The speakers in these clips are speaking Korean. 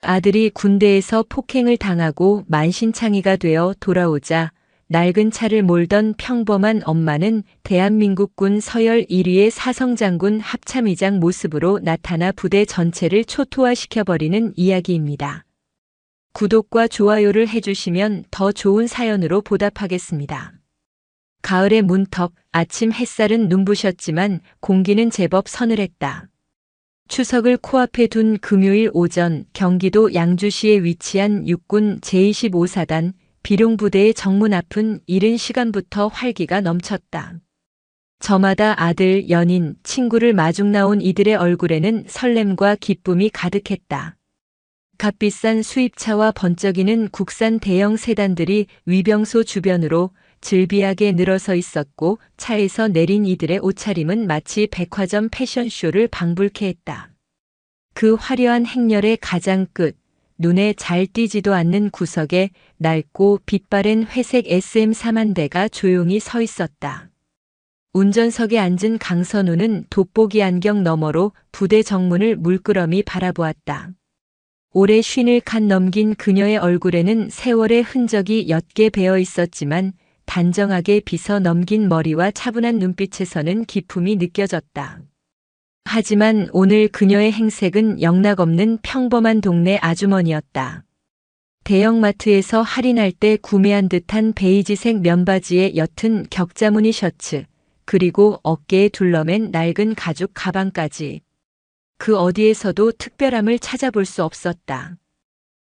아들이 군대에서 폭행을 당하고 만신창이가 되어 돌아오자 낡은 차를 몰던 평범한 엄마는 대한민국군 서열 1위의 사성장군 합참의장 모습으로 나타나 부대 전체를 초토화시켜버리는 이야기입니다. 구독과 좋아요를 해주시면 더 좋은 사연으로 보답하겠습니다. 가을의 문턱, 아침 햇살은 눈부셨지만 공기는 제법 서늘했다. 추석을 코앞에 둔 금요일 오전 경기도 양주시에 위치한 육군 제25사단 비룡부대의 정문 앞은 이른 시간부터 활기가 넘쳤다. 저마다 아들, 연인, 친구를 마중 나온 이들의 얼굴에는 설렘과 기쁨이 가득했다. 값비싼 수입차와 번쩍이는 국산 대형 세단들이 위병소 주변으로 즐비하게 늘어서 있었고 차에서 내린 이들의 옷차림은 마치 백화점 패션쇼를 방불케 했다. 그 화려한 행렬의 가장 끝, 눈에 잘 띄지도 않는 구석에 낡고 빛바랜 회색 SM3 한 대가 조용히 서 있었다. 운전석에 앉은 강선우는 돋보기 안경 너머로 부대 정문을 물끄러미 바라보았다. 오래 쉰을 칸 넘긴 그녀의 얼굴에는 세월의 흔적이 옅게 배어 있었지만 단정하게 빗어 넘긴 머리와 차분한 눈빛에서는 기품이 느껴졌다. 하지만 오늘 그녀의 행색은 영락없는 평범한 동네 아주머니였다. 대형마트에서 할인할 때 구매한 듯한 베이지색 면바지에 옅은 격자무늬 셔츠, 그리고 어깨에 둘러맨 낡은 가죽 가방까지. 그 어디에서도 특별함을 찾아볼 수 없었다.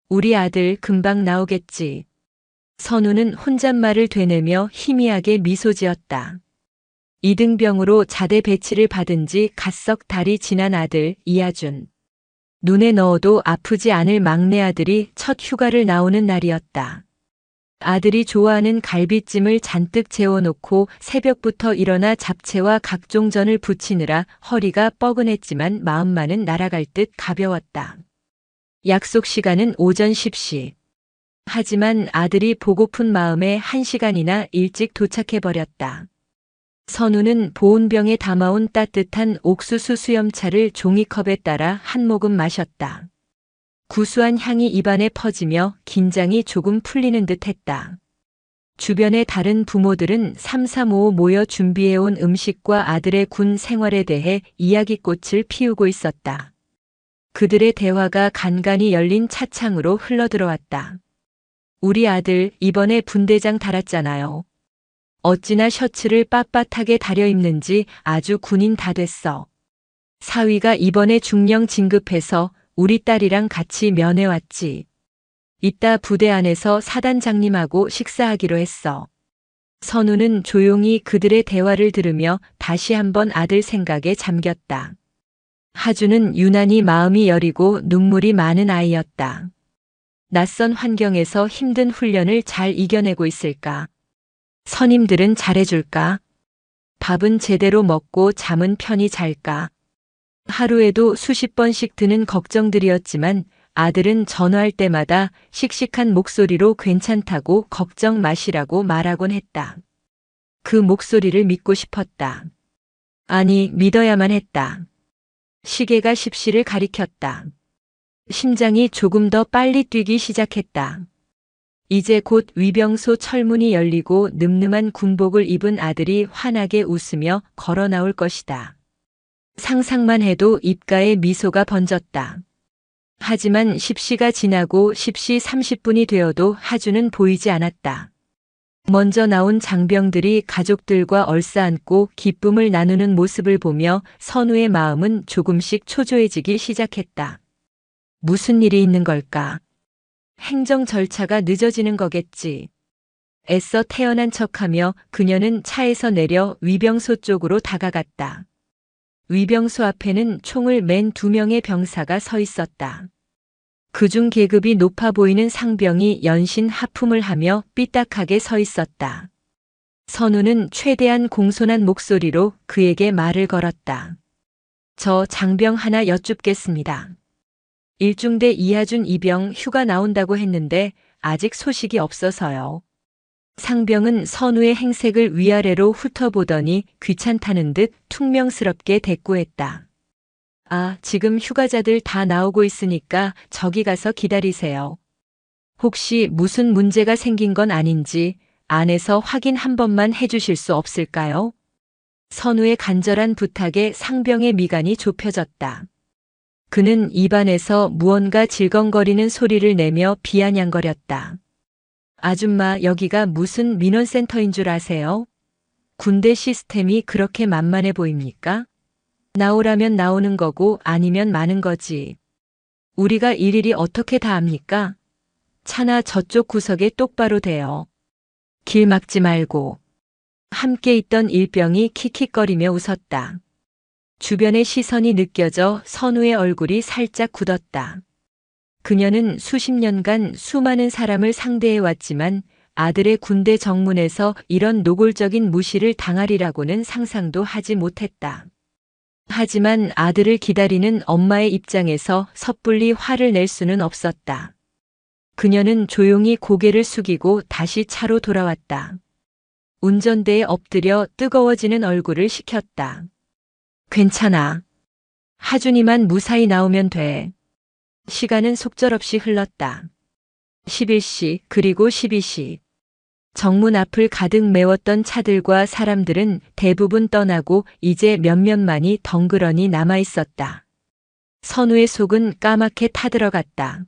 우리 아들 금방 나오겠지. 선우는 혼잣말을 되뇌며 희미하게 미소 지었다. 이등병으로 자대 배치를 받은 지 갓석 달이 지난 아들 이하준. 눈에 넣어도 아프지 않을 막내 아들이 첫 휴가를 나오는 날이었다. 아들이 좋아하는 갈비찜을 잔뜩 재워놓고 새벽부터 일어나 잡채와 각종 전을 부치느라 허리가 뻐근했지만 마음만은 날아갈 듯 가벼웠다. 약속 시간은 오전 10시. 하지만 아들이 보고픈 마음에 1시간이나 일찍 도착해버렸다. 선우는 보온병에 담아온 따뜻한 옥수수 수염차를 종이컵에 따라 한 모금 마셨다. 구수한 향이 입안에 퍼지며 긴장이 조금 풀리는 듯 했다. 주변의 다른 부모들은 삼삼오오 모여 준비해온 음식과 아들의 군 생활에 대해 이야기꽃을 피우고 있었다. 그들의 대화가 간간히 열린 차창으로 흘러들어왔다. 우리 아들 이번에 분대장 달았잖아요. 어찌나 셔츠를 빳빳하게 다려 입는지 아주 군인 다 됐어. 사위가 이번에 중령 진급해서 우리 딸이랑 같이 면회 왔지. 이따 부대 안에서 사단장님하고 식사하기로 했어. 선우는 조용히 그들의 대화를 들으며 다시 한번 아들 생각에 잠겼다. 하주는 유난히 마음이 여리고 눈물이 많은 아이였다. 낯선 환경에서 힘든 훈련을 잘 이겨내고 있을까? 선임들은 잘해줄까? 밥은 제대로 먹고 잠은 편히 잘까? 하루에도 수십 번씩 드는 걱정들이었지만 아들은 전화할 때마다 씩씩한 목소리로 괜찮다고 걱정 마시라고 말하곤 했다. 그 목소리를 믿고 싶었다. 아니, 믿어야만 했다. 시계가 10시를 가리켰다. 심장이 조금 더 빨리 뛰기 시작했다. 이제 곧 위병소 철문이 열리고 늠름한 군복을 입은 아들이 환하게 웃으며 걸어 나올 것이다. 상상만 해도 입가에 미소가 번졌다. 하지만 10시가 지나고 10시 30분이 되어도 하주는 보이지 않았다. 먼저 나온 장병들이 가족들과 얼싸안고 기쁨을 나누는 모습을 보며 선우의 마음은 조금씩 초조해지기 시작했다. 무슨 일이 있는 걸까? 행정 절차가 늦어지는 거겠지. 애써 태연한 척하며 그녀는 차에서 내려 위병소 쪽으로 다가갔다. 위병소 앞에는 총을 맨 2명의 병사가 서 있었다. 그중 계급이 높아 보이는 상병이 연신 하품을 하며 삐딱하게 서 있었다. 선우는 최대한 공손한 목소리로 그에게 말을 걸었다. 저 장병 하나 여쭙겠습니다. 일중대 이하준 이병 휴가 나온다고 했는데 아직 소식이 없어서요. 상병은 선우의 행색을 위아래로 훑어보더니 귀찮다는 듯 퉁명스럽게 대꾸했다. 아, 지금 휴가자들 다 나오고 있으니까 저기 가서 기다리세요. 혹시 무슨 문제가 생긴 건 아닌지 안에서 확인 한 번만 해주실 수 없을까요? 선우의 간절한 부탁에 상병의 미간이 좁혀졌다. 그는 입안에서 무언가 질겅거리는 소리를 내며 비아냥거렸다. 아줌마, 여기가 무슨 민원센터인 줄 아세요? 군대 시스템이 그렇게 만만해 보입니까? 나오라면 나오는 거고 아니면 마는 거지. 우리가 일일이 어떻게 다 압니까? 차나 저쪽 구석에 똑바로 대요. 길 막지 말고. 함께 있던 일병이 킥킥거리며 웃었다. 주변의 시선이 느껴져 선우의 얼굴이 살짝 굳었다. 그녀는 수십 년간 수많은 사람을 상대해왔지만 아들의 군대 정문에서 이런 노골적인 무시를 당하리라고는 상상도 하지 못했다. 하지만 아들을 기다리는 엄마의 입장에서 섣불리 화를 낼 수는 없었다. 그녀는 조용히 고개를 숙이고 다시 차로 돌아왔다. 운전대에 엎드려 뜨거워지는 얼굴을 식혔다. 괜찮아. 하준이만 무사히 나오면 돼. 시간은 속절없이 흘렀다. 11시 그리고 12시. 정문 앞을 가득 메웠던 차들과 사람들은 대부분 떠나고 이제 몇몇만이 덩그러니 남아있었다. 선우의 속은 까맣게 타들어갔다.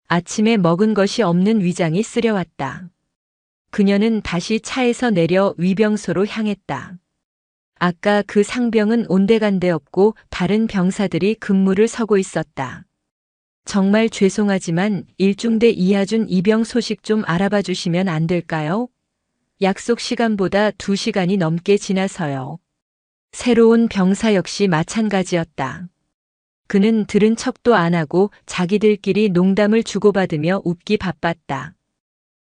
아침에 먹은 것이 없는 위장이 쓰려왔다. 그녀는 다시 차에서 내려 위병소로 향했다. 아까 그 상병은 온데간데 없고 다른 병사들이 근무를 서고 있었다. 정말 죄송하지만 일중대 이하준 이병 소식 좀 알아봐 주시면 안 될까요? 약속 시간보다 2시간이 넘게 지나서요. 새로운 병사 역시 마찬가지였다. 그는 들은 척도 안 하고 자기들끼리 농담을 주고받으며 웃기 바빴다.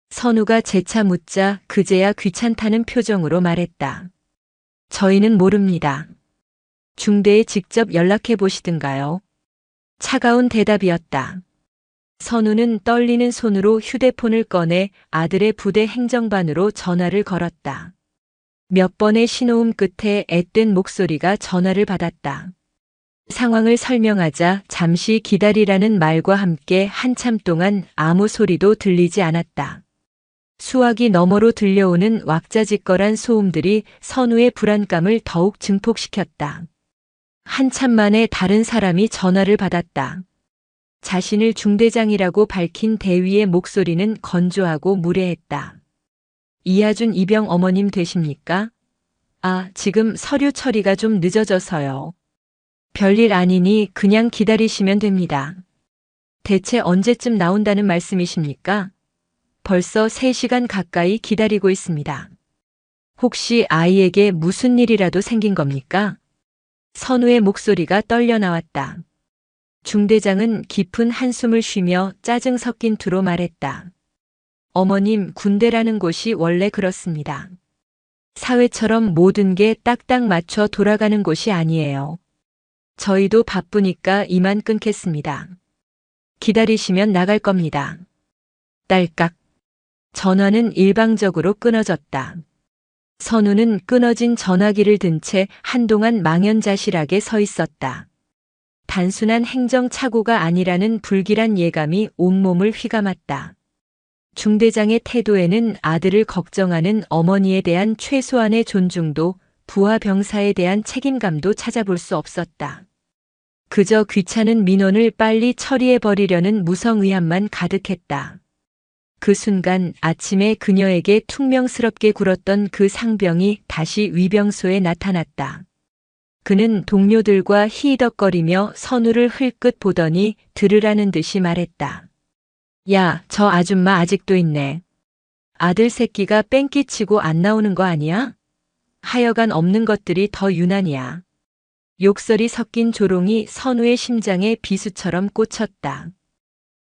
선우가 재차 묻자 그제야 귀찮다는 표정으로 말했다. 저희는 모릅니다. 중대에 직접 연락해 보시든가요. 차가운 대답이었다. 선우는 떨리는 손으로 휴대폰을 꺼내 아들의 부대 행정반으로 전화를 걸었다. 몇 번의 신호음 끝에 앳된 목소리가 전화를 받았다. 상황을 설명하자 잠시 기다리라는 말과 함께 한참 동안 아무 소리도 들리지 않았다. 수화기 너머로 들려오는 왁자지껄한 소음들이 선우의 불안감을 더욱 증폭시켰다. 한참 만에 다른 사람이 전화를 받았다. 자신을 중대장이라고 밝힌 대위의 목소리는 건조하고 무례했다. 이하준 이병 어머님 되십니까? 아, 지금 서류 처리가 좀 늦어져서요. 별일 아니니 그냥 기다리시면 됩니다. 대체 언제쯤 나온다는 말씀이십니까? 벌써 3시간 가까이 기다리고 있습니다. 혹시 아이에게 무슨 일이라도 생긴 겁니까? 선우의 목소리가 떨려 나왔다. 중대장은 깊은 한숨을 쉬며 짜증 섞인 투로 말했다. 어머님, 군대라는 곳이 원래 그렇습니다. 사회처럼 모든 게 딱딱 맞춰 돌아가는 곳이 아니에요. 저희도 바쁘니까 이만 끊겠습니다. 기다리시면 나갈 겁니다. 딸깍. 전화는 일방적으로 끊어졌다. 선우는 끊어진 전화기를 든 채 한동안 망연자실하게 서 있었다. 단순한 행정착오가 아니라는 불길한 예감이 온몸을 휘감았다. 중대장의 태도에는 아들을 걱정하는 어머니에 대한 최소한의 존중도 부하 병사에 대한 책임감도 찾아볼 수 없었다. 그저 귀찮은 민원을 빨리 처리해버리려는 무성의함만 가득했다. 그 순간 아침에 그녀에게 퉁명스럽게 굴었던 그 상병이 다시 위병소에 나타났다. 그는 동료들과 히히덕거리며 선우를 흘끗 보더니 들으라는 듯이 말했다. 야, 저 아줌마 아직도 있네. 아들 새끼가 뺑기치고 안 나오는 거 아니야? 하여간 없는 것들이 더 유난이야. 욕설이 섞인 조롱이 선우의 심장에 비수처럼 꽂혔다.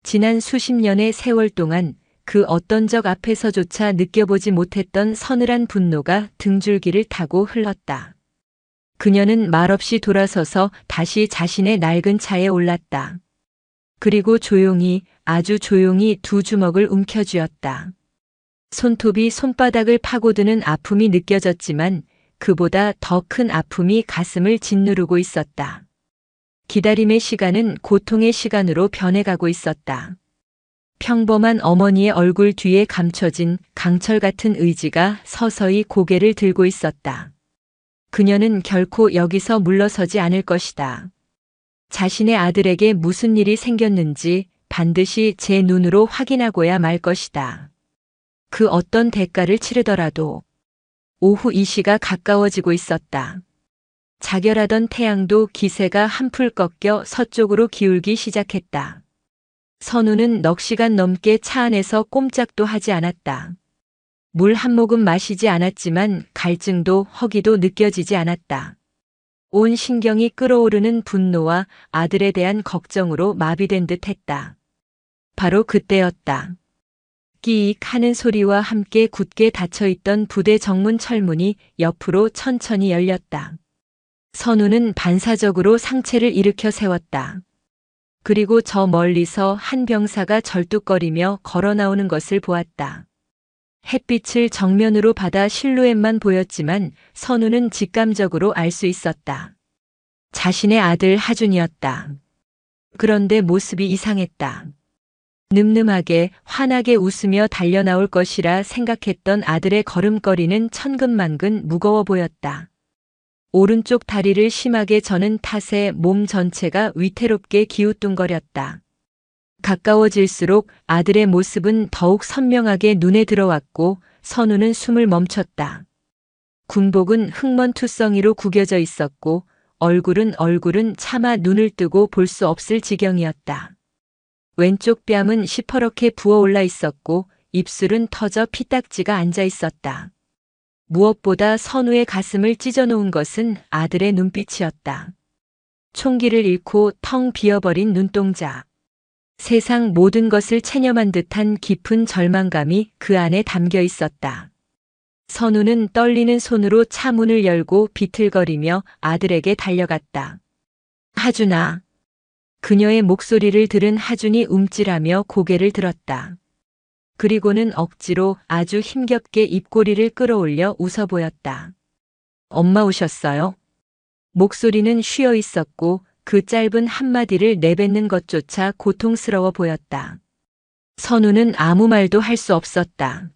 지난 수십 년의 세월 동안 그 어떤 적 앞에서조차 느껴보지 못했던 서늘한 분노가 등줄기를 타고 흘렀다. 그녀는 말없이 돌아서서 다시 자신의 낡은 차에 올랐다. 그리고 조용히, 아주 조용히 2주먹을 움켜쥐었다. 손톱이 손바닥을 파고드는 아픔이 느껴졌지만 그보다 더 큰 아픔이 가슴을 짓누르고 있었다. 기다림의 시간은 고통의 시간으로 변해가고 있었다. 평범한 어머니의 얼굴 뒤에 감춰진 강철 같은 의지가 서서히 고개를 들고 있었다. 그녀는 결코 여기서 물러서지 않을 것이다. 자신의 아들에게 무슨 일이 생겼는지 반드시 제 눈으로 확인하고야 말 것이다. 그 어떤 대가를 치르더라도. 오후 2시가 가까워지고 있었다. 자결하던 태양도 기세가 한풀 꺾여 서쪽으로 기울기 시작했다. 선우는 넋 시간 넘게 차 안에서 꼼짝도 하지 않았다. 물 한 모금 마시지 않았지만 갈증도 허기도 느껴지지 않았다. 온 신경이 끓어오르는 분노와 아들에 대한 걱정으로 마비된 듯 했다. 바로 그때였다. 끼익 하는 소리와 함께 굳게 닫혀있던 부대 정문 철문이 옆으로 천천히 열렸다. 선우는 반사적으로 상체를 일으켜 세웠다. 그리고 저 멀리서 한 병사가 절뚝거리며 걸어 나오는 것을 보았다. 햇빛을 정면으로 받아 실루엣만 보였지만 선우는 직감적으로 알 수 있었다. 자신의 아들 하준이었다. 그런데 모습이 이상했다. 늠름하게 환하게 웃으며 달려나올 것이라 생각했던 아들의 걸음걸이는 천근만근 무거워 보였다. 오른쪽 다리를 심하게 저는 탓에 몸 전체가 위태롭게 기우뚱거렸다. 가까워질수록 아들의 모습은 더욱 선명하게 눈에 들어왔고 선우는 숨을 멈췄다. 군복은 흑먼투성이로 구겨져 있었고 얼굴은 차마 눈을 뜨고 볼 수 없을 지경이었다. 왼쪽 뺨은 시퍼렇게 부어올라 있었고 입술은 터져 피딱지가 앉아 있었다. 무엇보다 선우의 가슴을 찢어놓은 것은 아들의 눈빛이었다. 총기를 잃고 텅 비어버린 눈동자. 세상 모든 것을 체념한 듯한 깊은 절망감이 그 안에 담겨 있었다. 선우는 떨리는 손으로 차 문을 열고 비틀거리며 아들에게 달려갔다. 하준아. 그녀의 목소리를 들은 하준이 움찔하며 고개를 들었다. 그리고는 억지로 아주 힘겹게 입꼬리를 끌어올려 웃어 보였다. 엄마 오셨어요? 목소리는 쉬어 있었고 그 짧은 한마디를 내뱉는 것조차 고통스러워 보였다. 선우는 아무 말도 할 수 없었다.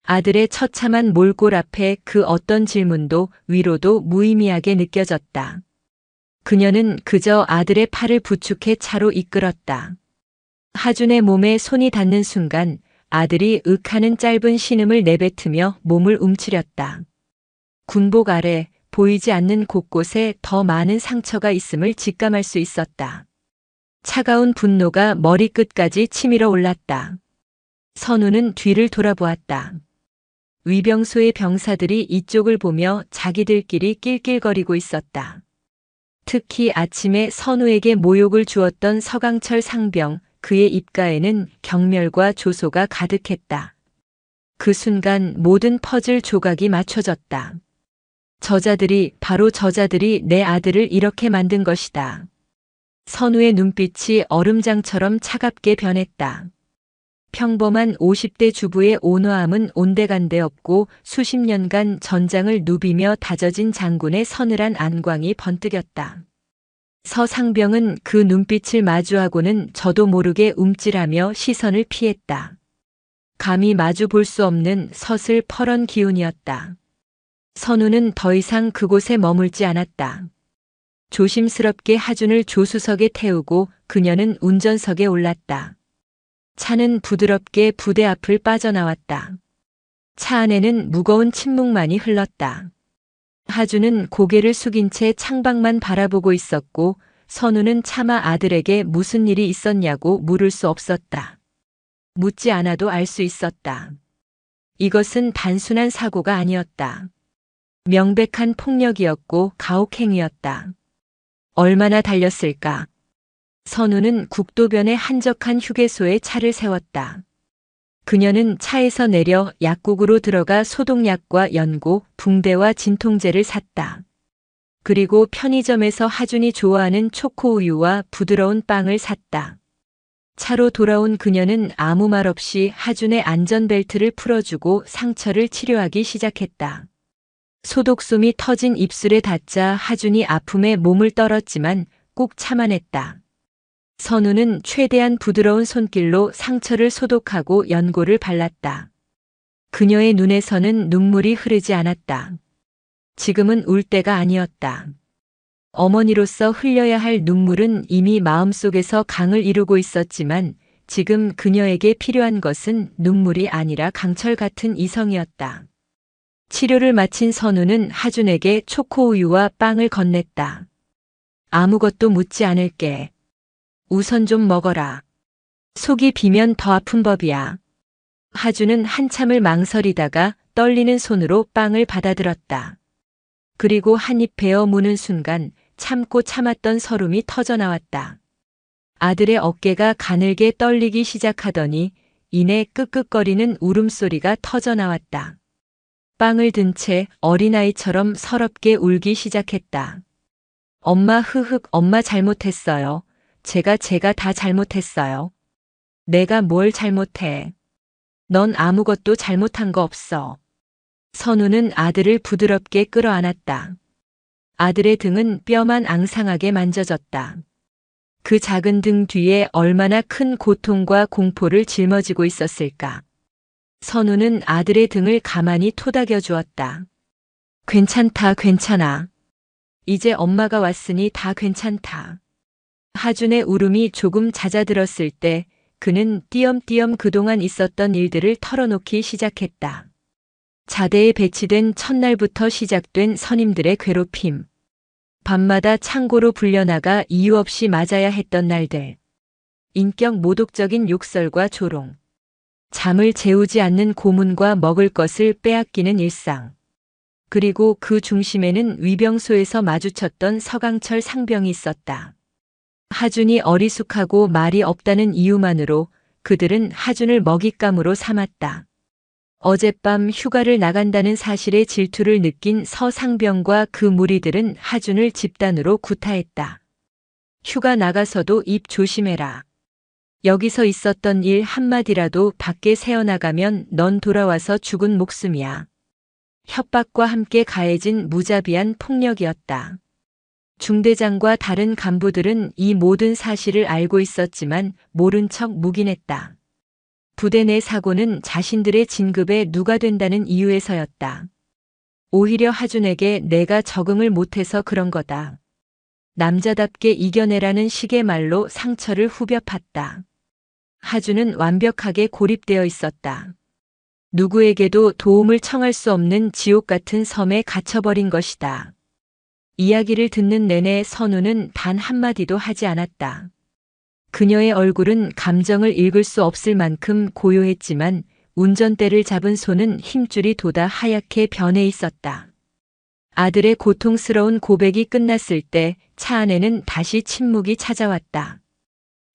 아들의 처참한 몰골 앞에 그 어떤 질문도 위로도 무의미하게 느껴졌다. 그녀는 그저 아들의 팔을 부축해 차로 이끌었다. 하준의 몸에 손이 닿는 순간 아들이 윽하는 짧은 신음을 내뱉으며 몸을 움츠렸다. 군복 아래 보이지 않는 곳곳에 더 많은 상처가 있음을 직감할 수 있었다. 차가운 분노가 머리끝까지 치밀어 올랐다. 선우는 뒤를 돌아보았다. 위병소의 병사들이 이쪽을 보며 자기들끼리 낄낄거리고 있었다. 특히 아침에 선우에게 모욕을 주었던 서강철 상병, 그의 입가에는 경멸과 조소가 가득했다. 그 순간 모든 퍼즐 조각이 맞춰졌다. 바로 저자들이 내 아들을 이렇게 만든 것이다. 선우의 눈빛이 얼음장처럼 차갑게 변했다. 평범한 50대 주부의 온화함은 온데간데 없고 수십 년간 전장을 누비며 다져진 장군의 서늘한 안광이 번뜩였다. 서상병은 그 눈빛을 마주하고는 저도 모르게 움찔하며 시선을 피했다. 감히 마주 볼 수 없는 서슬퍼런 기운이었다. 선우는 더 이상 그곳에 머물지 않았다. 조심스럽게 하준을 조수석에 태우고 그녀는 운전석에 올랐다. 차는 부드럽게 부대 앞을 빠져나왔다. 차 안에는 무거운 침묵만이 흘렀다. 하준은 고개를 숙인 채 창밖만 바라보고 있었고 선우는 차마 아들에게 무슨 일이 있었냐고 물을 수 없었다. 묻지 않아도 알 수 있었다. 이것은 단순한 사고가 아니었다. 명백한 폭력이었고 가혹행위였다. 얼마나 달렸을까? 선우는 국도변의 한적한 휴게소에 차를 세웠다. 그녀는 차에서 내려 약국으로 들어가 소독약과 연고, 붕대와 진통제를 샀다. 그리고 편의점에서 하준이 좋아하는 초코우유와 부드러운 빵을 샀다. 차로 돌아온 그녀는 아무 말 없이 하준의 안전벨트를 풀어주고 상처를 치료하기 시작했다. 소독솜이 터진 입술에 닿자 하준이 아픔에 몸을 떨었지만 꾹꾹 참아냈다. 선우는 최대한 부드러운 손길로 상처를 소독하고 연고를 발랐다. 그녀의 눈에서는 눈물이 흐르지 않았다. 지금은 울 때가 아니었다. 어머니로서 흘려야 할 눈물은 이미 마음속에서 강을 이루고 있었지만 지금 그녀에게 필요한 것은 눈물이 아니라 강철 같은 이성이었다. 치료를 마친 선우는 하준에게 초코우유와 빵을 건넸다. 아무것도 묻지 않을게. 우선 좀 먹어라. 속이 비면 더 아픈 법이야. 하준은 한참을 망설이다가 떨리는 손으로 빵을 받아들었다. 그리고 한 입 베어 무는 순간 참고 참았던 설움이 터져나왔다. 아들의 어깨가 가늘게 떨리기 시작하더니 이내 끄끄거리는 울음소리가 터져나왔다. 빵을 든 채 어린아이처럼 서럽게 울기 시작했다. 엄마 흐흑 엄마 잘못했어요. 제가 다 잘못했어요. 내가 뭘 잘못해. 넌 아무것도 잘못한 거 없어. 선우는 아들을 부드럽게 끌어안았다. 아들의 등은 뼈만 앙상하게 만져졌다. 그 작은 등 뒤에 얼마나 큰 고통과 공포를 짊어지고 있었을까. 선우는 아들의 등을 가만히 토닥여 주었다. 괜찮다, 괜찮아. 이제 엄마가 왔으니 다 괜찮다. 하준의 울음이 조금 잦아들었을 때 그는 띄엄띄엄 그동안 있었던 일들을 털어놓기 시작했다. 자대에 배치된 첫날부터 시작된 선임들의 괴롭힘. 밤마다 창고로 불려나가 이유 없이 맞아야 했던 날들. 인격 모독적인 욕설과 조롱. 잠을 재우지 않는 고문과 먹을 것을 빼앗기는 일상. 그리고 그 중심에는 위병소에서 마주쳤던 서강철 상병이 있었다. 하준이 어리숙하고 말이 없다는 이유만으로 그들은 하준을 먹잇감으로 삼았다. 어젯밤 휴가를 나간다는 사실에 질투를 느낀 서상병과 그 무리들은 하준을 집단으로 구타했다. 휴가 나가서도 입 조심해라. 여기서 있었던 일 한마디라도 밖에 새어나가면 넌 돌아와서 죽은 목숨이야. 협박과 함께 가해진 무자비한 폭력이었다. 중대장과 다른 간부들은 이 모든 사실을 알고 있었지만 모른 척 묵인했다. 부대 내 사고는 자신들의 진급에 누가 된다는 이유에서였다. 오히려 하준에게 내가 적응을 못해서 그런 거다. 남자답게 이겨내라는 식의 말로 상처를 후벼 팠다. 하준은 완벽하게 고립되어 있었다. 누구에게도 도움을 청할 수 없는 지옥 같은 섬에 갇혀버린 것이다. 이야기를 듣는 내내 선우는 단 한마디도 하지 않았다. 그녀의 얼굴은 감정을 읽을 수 없을 만큼 고요했지만 운전대를 잡은 손은 힘줄이 돋아 하얗게 변해 있었다. 아들의 고통스러운 고백이 끝났을 때 차 안에는 다시 침묵이 찾아왔다.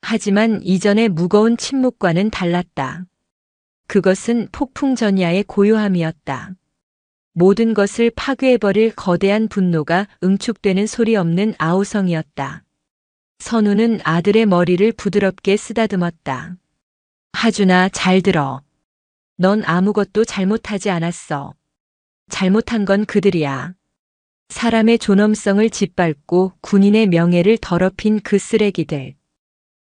하지만 이전의 무거운 침묵과는 달랐다. 그것은 폭풍전야의 고요함이었다. 모든 것을 파괴해버릴 거대한 분노가 응축되는 소리 없는 아우성이었다. 선우는 아들의 머리를 부드럽게 쓰다듬었다. 하준아, 잘 들어. 넌 아무것도 잘못하지 않았어. 잘못한 건 그들이야. 사람의 존엄성을 짓밟고 군인의 명예를 더럽힌 그 쓰레기들.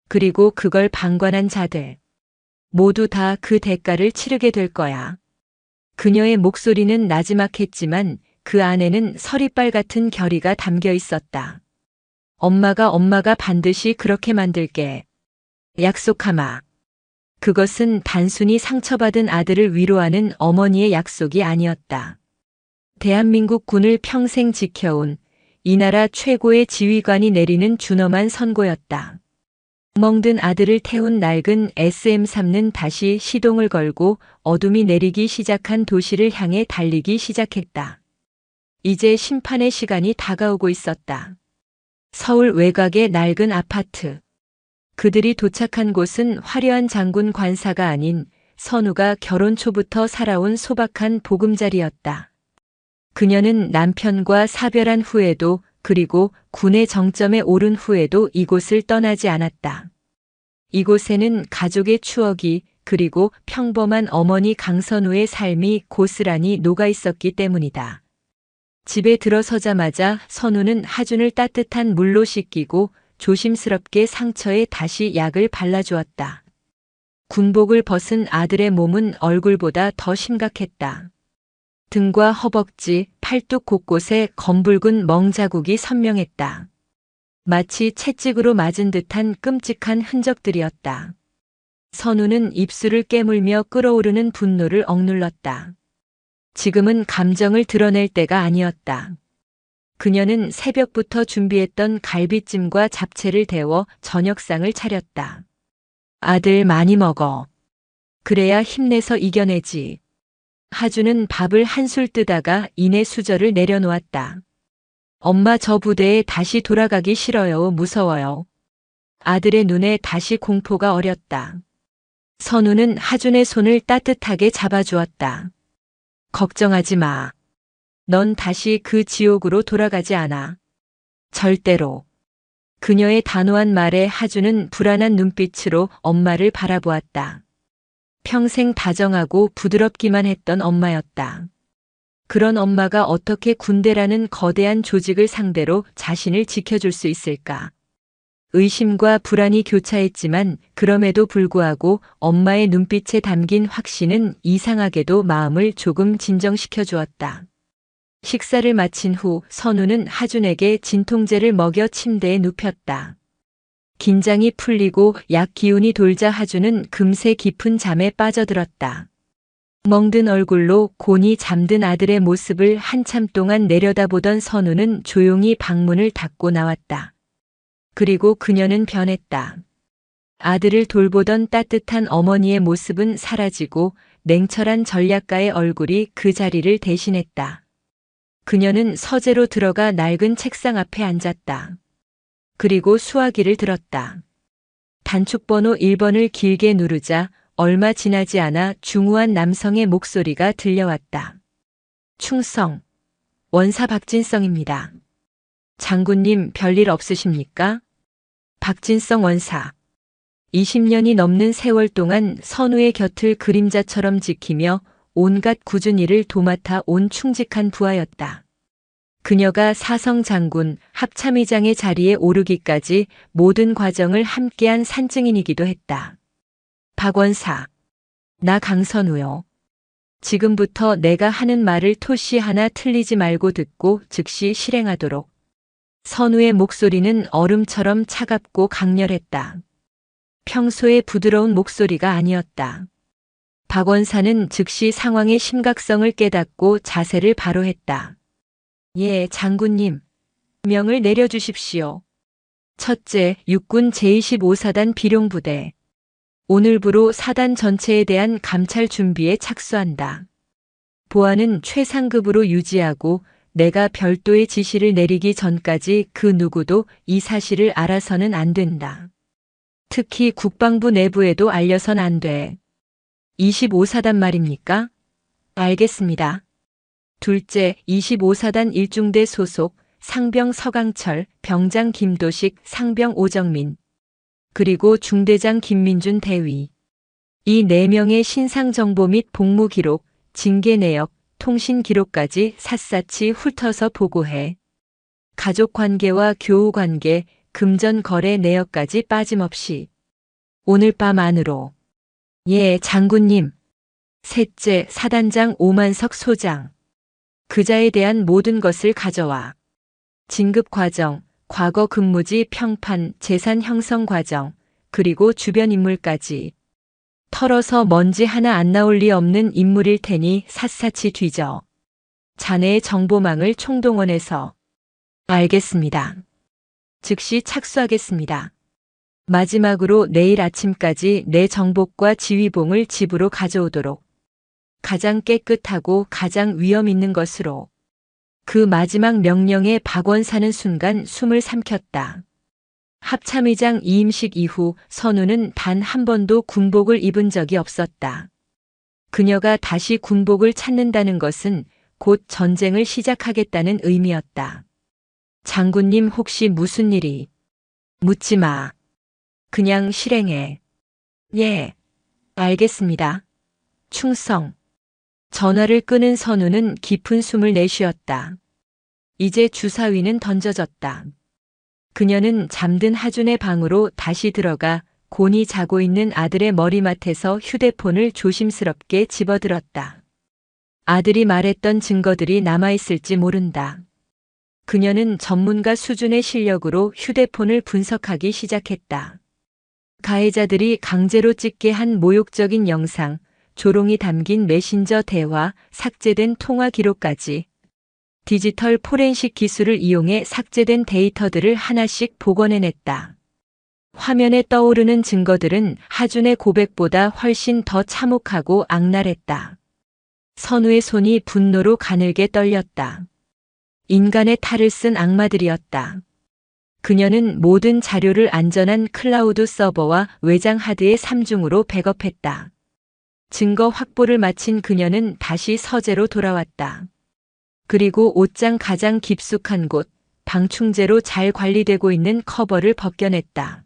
그리고 그걸 방관한 자들. 모두 다 그 대가를 치르게 될 거야. 그녀의 목소리는 나지막했지만 그 안에는 서리빨 같은 결의가 담겨 있었다. 엄마가 반드시 그렇게 만들게. 약속하마. 그것은 단순히 상처받은 아들을 위로하는 어머니의 약속이 아니었다. 대한민국 군을 평생 지켜온 이 나라 최고의 지휘관이 내리는 준엄한 선고였다. 멍든 아들을 태운 낡은 SM3는 다시 시동을 걸고 어둠이 내리기 시작한 도시를 향해 달리기 시작했다. 이제 심판의 시간이 다가오고 있었다. 서울 외곽의 낡은 아파트. 그들이 도착한 곳은 화려한 장군 관사가 아닌 선우가 결혼 초부터 살아온 소박한 보금자리였다. 그녀는 남편과 사별한 후에도 그리고 군의 정점에 오른 후에도 이곳을 떠나지 않았다. 이곳에는 가족의 추억이 그리고 평범한 어머니 강선우의 삶이 고스란히 녹아 있었기 때문이다. 집에 들어서자마자 선우는 하준을 따뜻한 물로 씻기고 조심스럽게 상처에 다시 약을 발라주었다. 군복을 벗은 아들의 몸은 얼굴보다 더 심각했다. 등과 허벅지, 팔뚝 곳곳에 검붉은 멍자국이 선명했다. 마치 채찍으로 맞은 듯한 끔찍한 흔적들이었다. 선우는 입술을 깨물며 끓어오르는 분노를 억눌렀다. 지금은 감정을 드러낼 때가 아니었다. 그녀는 새벽부터 준비했던 갈비찜과 잡채를 데워 저녁상을 차렸다. 아들 많이 먹어. 그래야 힘내서 이겨내지. 하주는 밥을 한술 뜨다가 이내 수저를 내려놓았다. 엄마 저 부대에 다시 돌아가기 싫어요. 무서워요. 아들의 눈에 다시 공포가 어렸다. 선우는 하준의 손을 따뜻하게 잡아주었다. 걱정하지 마. 넌 다시 그 지옥으로 돌아가지 않아. 절대로. 그녀의 단호한 말에 하준은 불안한 눈빛으로 엄마를 바라보았다. 평생 다정하고 부드럽기만 했던 엄마였다. 그런 엄마가 어떻게 군대라는 거대한 조직을 상대로 자신을 지켜줄 수 있을까? 의심과 불안이 교차했지만 그럼에도 불구하고 엄마의 눈빛에 담긴 확신은 이상하게도 마음을 조금 진정시켜 주었다. 식사를 마친 후 선우는 하준에게 진통제를 먹여 침대에 눕혔다. 긴장이 풀리고 약 기운이 돌자 하준은 금세 깊은 잠에 빠져들었다. 멍든 얼굴로 곤히 잠든 아들의 모습을 한참 동안 내려다보던 선우는 조용히 방문을 닫고 나왔다. 그리고 그녀는 변했다. 아들을 돌보던 따뜻한 어머니의 모습은 사라지고 냉철한 전략가의 얼굴이 그 자리를 대신했다. 그녀는 서재로 들어가 낡은 책상 앞에 앉았다. 그리고 수화기를 들었다. 단축번호 1번을 길게 누르자 얼마 지나지 않아 중후한 남성의 목소리가 들려왔다. 충성. 원사 박진성입니다. 장군님 별일 없으십니까? 박진성 원사. 20년이 넘는 세월 동안 선우의 곁을 그림자처럼 지키며 온갖 굳은 일을 도맡아 온 충직한 부하였다. 그녀가 사성 장군, 합참의장의 자리에 오르기까지 모든 과정을 함께한 산증인이기도 했다. 박 원사. 나 강선우요. 지금부터 내가 하는 말을 토시 하나 틀리지 말고 듣고 즉시 실행하도록. 선우의 목소리는 얼음처럼 차갑고 강렬했다. 평소의 부드러운 목소리가 아니었다. 박 원사는 즉시 상황의 심각성을 깨닫고 자세를 바로 했다. 예, 장군님. 명을 내려주십시오. 첫째, 육군 제25사단 비룡부대. 오늘부로 사단 전체에 대한 감찰 준비에 착수한다. 보안은 최상급으로 유지하고 내가 별도의 지시를 내리기 전까지 그 누구도 이 사실을 알아서는 안 된다. 특히 국방부 내부에도 알려선 안 돼. 25사단 말입니까? 알겠습니다. 둘째, 25사단 1중대 소속 상병 서강철, 병장 김도식, 상병 오정민, 그리고 중대장 김민준 대위. 이 4명의 신상 정보 및 복무 기록, 징계 내역, 통신 기록까지 샅샅이 훑어서 보고해. 가족 관계와 교우 관계, 금전 거래 내역까지 빠짐없이. 오늘 밤 안으로. 예, 장군님. 셋째, 사단장 오만석 소장. 그자에 대한 모든 것을 가져와. 진급 과정, 과거 근무지 평판, 재산 형성 과정, 그리고 주변 인물까지. 털어서 먼지 하나 안 나올 리 없는 인물일 테니 샅샅이 뒤져. 자네의 정보망을 총동원해서. 알겠습니다. 즉시 착수하겠습니다. 마지막으로 내일 아침까지 내 정복과 지휘봉을 집으로 가져오도록. 가장 깨끗하고 가장 위험 있는 것으로. 그 마지막 명령에 박 원사는 순간 숨을 삼켰다. 합참의장 이임식 이후 선우는 단 한 번도 군복을 입은 적이 없었다. 그녀가 다시 군복을 찾는다는 것은 곧 전쟁을 시작하겠다는 의미였다. 장군님 혹시 무슨 일이? 묻지 마. 그냥 실행해. 예. 알겠습니다. 충성. 전화를 끄는 선우는 깊은 숨을 내쉬었다. 이제 주사위는 던져졌다. 그녀는 잠든 하준의 방으로 다시 들어가 곤히 자고 있는 아들의 머리맡에서 휴대폰을 조심스럽게 집어들었다. 아들이 말했던 증거들이 남아있을지 모른다. 그녀는 전문가 수준의 실력으로 휴대폰을 분석하기 시작했다. 가해자들이 강제로 찍게 한 모욕적인 영상, 조롱이 담긴 메신저 대화, 삭제된 통화 기록까지 디지털 포렌식 기술을 이용해 삭제된 데이터들을 하나씩 복원해냈다. 화면에 떠오르는 증거들은 하준의 고백보다 훨씬 더 참혹하고 악랄했다. 선우의 손이 분노로 가늘게 떨렸다. 인간의 탈을 쓴 악마들이었다. 그녀는 모든 자료를 안전한 클라우드 서버와 외장 하드의 3중으로 백업했다. 증거 확보를 마친 그녀는 다시 서재로 돌아왔다. 그리고 옷장 가장 깊숙한 곳, 방충제로 잘 관리되고 있는 커버를 벗겨냈다.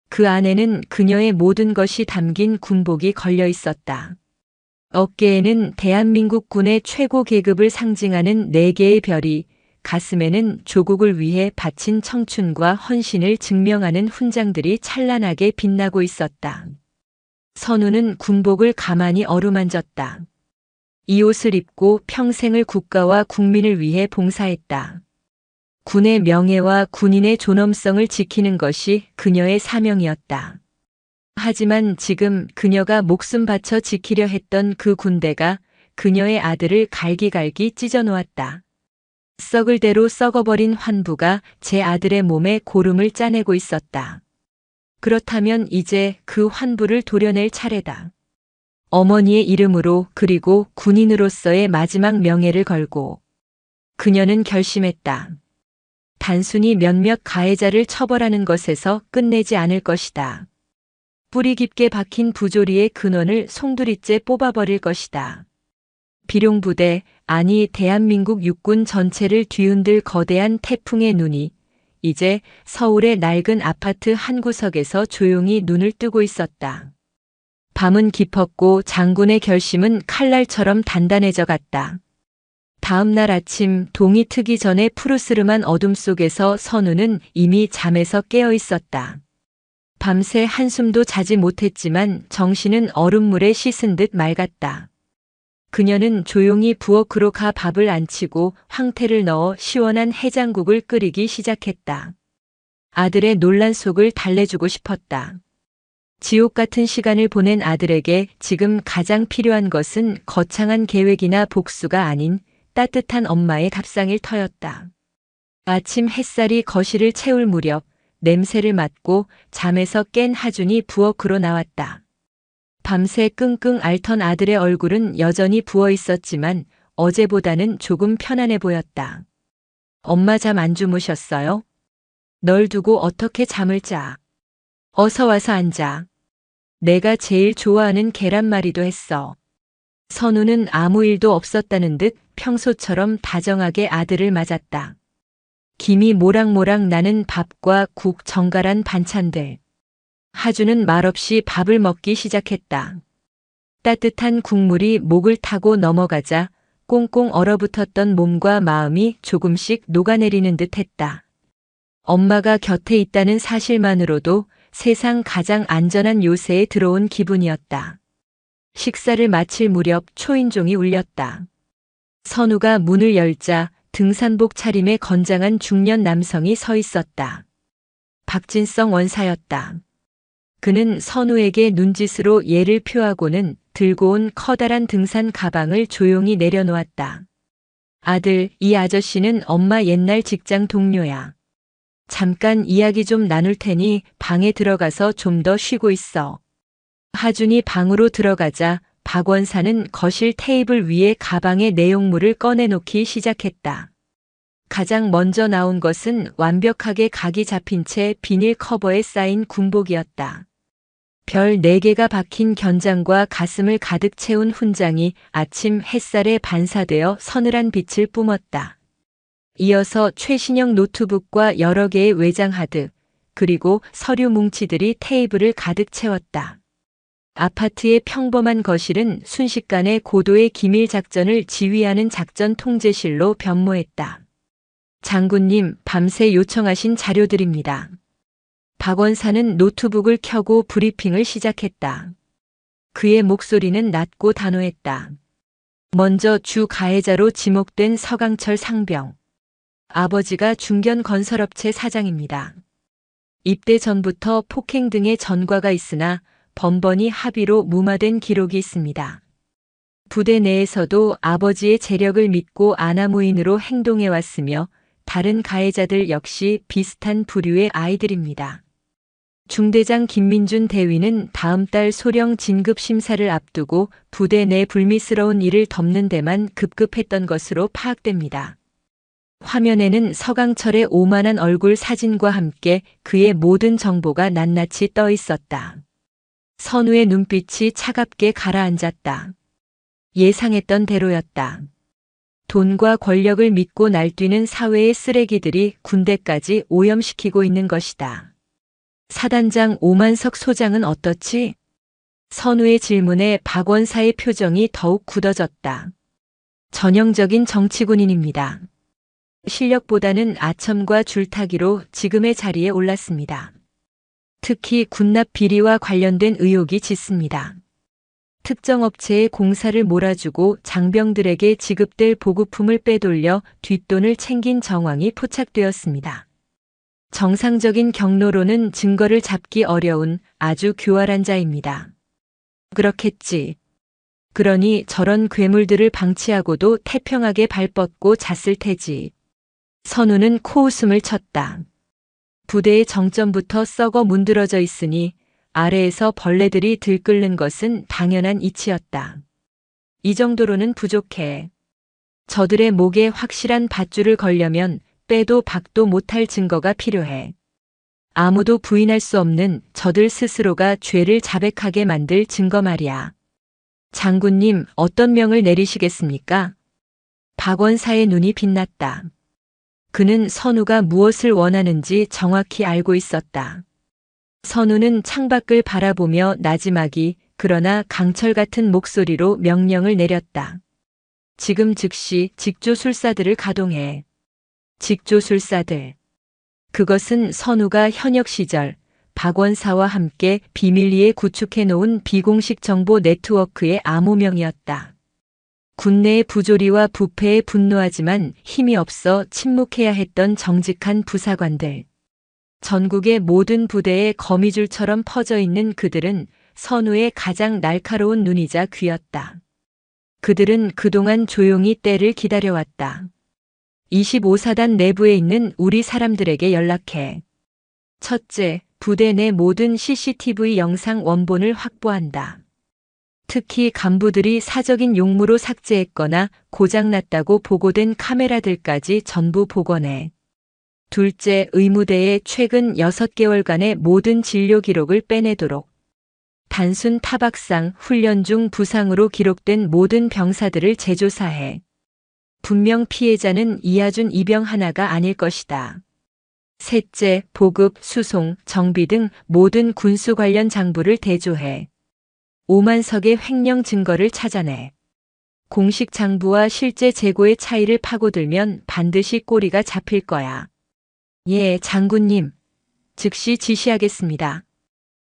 그 안에는 그녀의 모든 것이 담긴 군복이 걸려 있었다. 어깨에는 대한민국 군의 최고 계급을 상징하는 4개의 별이, 가슴에는 조국을 위해 바친 청춘과 헌신을 증명하는 훈장들이 찬란하게 빛나고 있었다. 선우는 군복을 가만히 어루만졌다. 이 옷을 입고 평생을 국가와 국민을 위해 봉사했다. 군의 명예와 군인의 존엄성을 지키는 것이 그녀의 사명이었다. 하지만 지금 그녀가 목숨 바쳐 지키려 했던 그 군대가 그녀의 아들을 갈기갈기 찢어놓았다. 썩을 대로 썩어버린 환부가 제 아들의 몸에 고름을 짜내고 있었다. 그렇다면 이제 그 환부를 도려낼 차례다. 어머니의 이름으로 그리고 군인으로서의 마지막 명예를 걸고 그녀는 결심했다. 단순히 몇몇 가해자를 처벌하는 것에서 끝내지 않을 것이다. 뿌리 깊게 박힌 부조리의 근원을 송두리째 뽑아버릴 것이다. 비룡부대, 아니 대한민국 육군 전체를 뒤흔들 거대한 태풍의 눈이 이제 서울의 낡은 아파트 한 구석에서 조용히 눈을 뜨고 있었다. 밤은 깊었고 장군의 결심은 칼날처럼 단단해져 갔다. 다음 날 아침 동이 트기 전에 푸르스름한 어둠 속에서 선우는 이미 잠에서 깨어 있었다. 밤새 한숨도 자지 못했지만 정신은 얼음물에 씻은 듯 맑았다. 그녀는 조용히 부엌으로 가 밥을 안 치고 황태를 넣어 시원한 해장국을 끓이기 시작했다. 아들의 논란 속을 달래주고 싶었다. 지옥 같은 시간을 보낸 아들에게 지금 가장 필요한 것은 거창한 계획이나 복수가 아닌 따뜻한 엄마의 밥상일 터였다. 아침 햇살이 거실을 채울 무렵 냄새를 맡고 잠에서 깬 하준이 부엌으로 나왔다. 밤새 끙끙 앓던 아들의 얼굴은 여전히 부어 있었지만 어제보다는 조금 편안해 보였다. 엄마 잠 안 주무셨어요? 널 두고 어떻게 잠을 자? 어서 와서 앉아. 내가 제일 좋아하는 계란말이도 했어. 선우는 아무 일도 없었다는 듯 평소처럼 다정하게 아들을 맞았다. 김이 모락모락 나는 밥과 국, 정갈한 반찬들. 하준은 말없이 밥을 먹기 시작했다. 따뜻한 국물이 목을 타고 넘어가자 꽁꽁 얼어붙었던 몸과 마음이 조금씩 녹아내리는 듯 했다. 엄마가 곁에 있다는 사실만으로도 세상 가장 안전한 요새에 들어온 기분이었다. 식사를 마칠 무렵 초인종이 울렸다. 선우가 문을 열자 등산복 차림의 건장한 중년 남성이 서 있었다. 박진성 원사였다. 그는 선우에게 눈짓으로 예를 표하고는 들고 온 커다란 등산 가방을 조용히 내려놓았다. 아들, 이 아저씨는 엄마 옛날 직장 동료야. 잠깐 이야기 좀 나눌 테니 방에 들어가서 좀 더 쉬고 있어. 하준이 방으로 들어가자 박 원사는 거실 테이블 위에 가방의 내용물을 꺼내놓기 시작했다. 가장 먼저 나온 것은 완벽하게 각이 잡힌 채 비닐 커버에 쌓인 군복이었다. 별 4개가 박힌 견장과 가슴을 가득 채운 훈장이 아침 햇살에 반사되어 서늘한 빛을 뿜었다. 이어서 최신형 노트북과 여러 개의 외장 하드, 그리고 서류 뭉치들이 테이블을 가득 채웠다. 아파트의 평범한 거실은 순식간에 고도의 기밀 작전을 지휘하는 작전 통제실로 변모했다. 장군님, 밤새 요청하신 자료들입니다. 박원사는 노트북을 켜고 브리핑을 시작했다. 그의 목소리는 낮고 단호했다. 먼저 주 가해자로 지목된 서강철 상병. 아버지가 중견 건설업체 사장입니다. 입대 전부터 폭행 등의 전과가 있으나 번번이 합의로 무마된 기록이 있습니다. 부대 내에서도 아버지의 재력을 믿고 아나무인으로 행동해왔으며 다른 가해자들 역시 비슷한 부류의 아이들입니다. 중대장 김민준 대위는 다음 달 소령 진급 심사를 앞두고 부대 내 불미스러운 일을 덮는 데만 급급했던 것으로 파악됩니다. 화면에는 서강철의 오만한 얼굴 사진과 함께 그의 모든 정보가 낱낱이 떠 있었다. 선우의 눈빛이 차갑게 가라앉았다. 예상했던 대로였다. 돈과 권력을 믿고 날뛰는 사회의 쓰레기들이 군대까지 오염시키고 있는 것이다. 사단장 오만석 소장은 어떻지? 선우의 질문에 박원사의 표정이 더욱 굳어졌다. 전형적인 정치군인입니다. 실력보다는 아첨과 줄타기로 지금의 자리에 올랐습니다. 특히 군납 비리와 관련된 의혹이 짙습니다. 특정 업체에 공사를 몰아주고 장병들에게 지급될 보급품을 빼돌려 뒷돈을 챙긴 정황이 포착되었습니다. 정상적인 경로로는 증거를 잡기 어려운 아주 교활한 자입니다. 그렇겠지. 그러니 저런 괴물들을 방치하고도 태평하게 발뻗고 잤을 테지. 선우는 코웃음을 쳤다. 부대의 정점부터 썩어 문드러져 있으니 아래에서 벌레들이 들끓는 것은 당연한 이치였다. 이 정도로는 부족해. 저들의 목에 확실한 밧줄을 걸려면 빼도 박도 못할 증거가 필요해. 아무도 부인할 수 없는 저들 스스로가 죄를 자백하게 만들 증거 말이야. 장군님, 어떤 명을 내리시겠습니까? 박원사의 눈이 빛났다. 그는 선우가 무엇을 원하는지 정확히 알고 있었다. 선우는 창밖을 바라보며 나지막이 그러나 강철 같은 목소리로 명령을 내렸다. 지금 즉시 직조술사들을 가동해. 직조술사들. 그것은 선우가 현역 시절 박원사와 함께 비밀리에 구축해 놓은 비공식 정보 네트워크의 암호명이었다. 군내의 부조리와 부패에 분노하지만 힘이 없어 침묵해야 했던 정직한 부사관들. 전국의 모든 부대에 거미줄처럼 퍼져 있는 그들은 선우의 가장 날카로운 눈이자 귀였다. 그들은 그동안 조용히 때를 기다려왔다. 25사단 내부에 있는 우리 사람들에게 연락해. 첫째, 부대 내 모든 CCTV 영상 원본을 확보한다. 특히 간부들이 사적인 용무로 삭제했거나 고장났다고 보고된 카메라들까지 전부 복원해. 둘째, 의무대의 최근 6개월간의 모든 진료 기록을 빼내도록. 단순 타박상, 훈련 중 부상으로 기록된 모든 병사들을 재조사해. 분명 피해자는 이하준 이병 하나가 아닐 것이다. 셋째, 보급, 수송, 정비 등 모든 군수 관련 장부를 대조해. 오만석의 횡령 증거를 찾아내. 공식 장부와 실제 재고의 차이를 파고들면 반드시 꼬리가 잡힐 거야. 예, 장군님. 즉시 지시하겠습니다.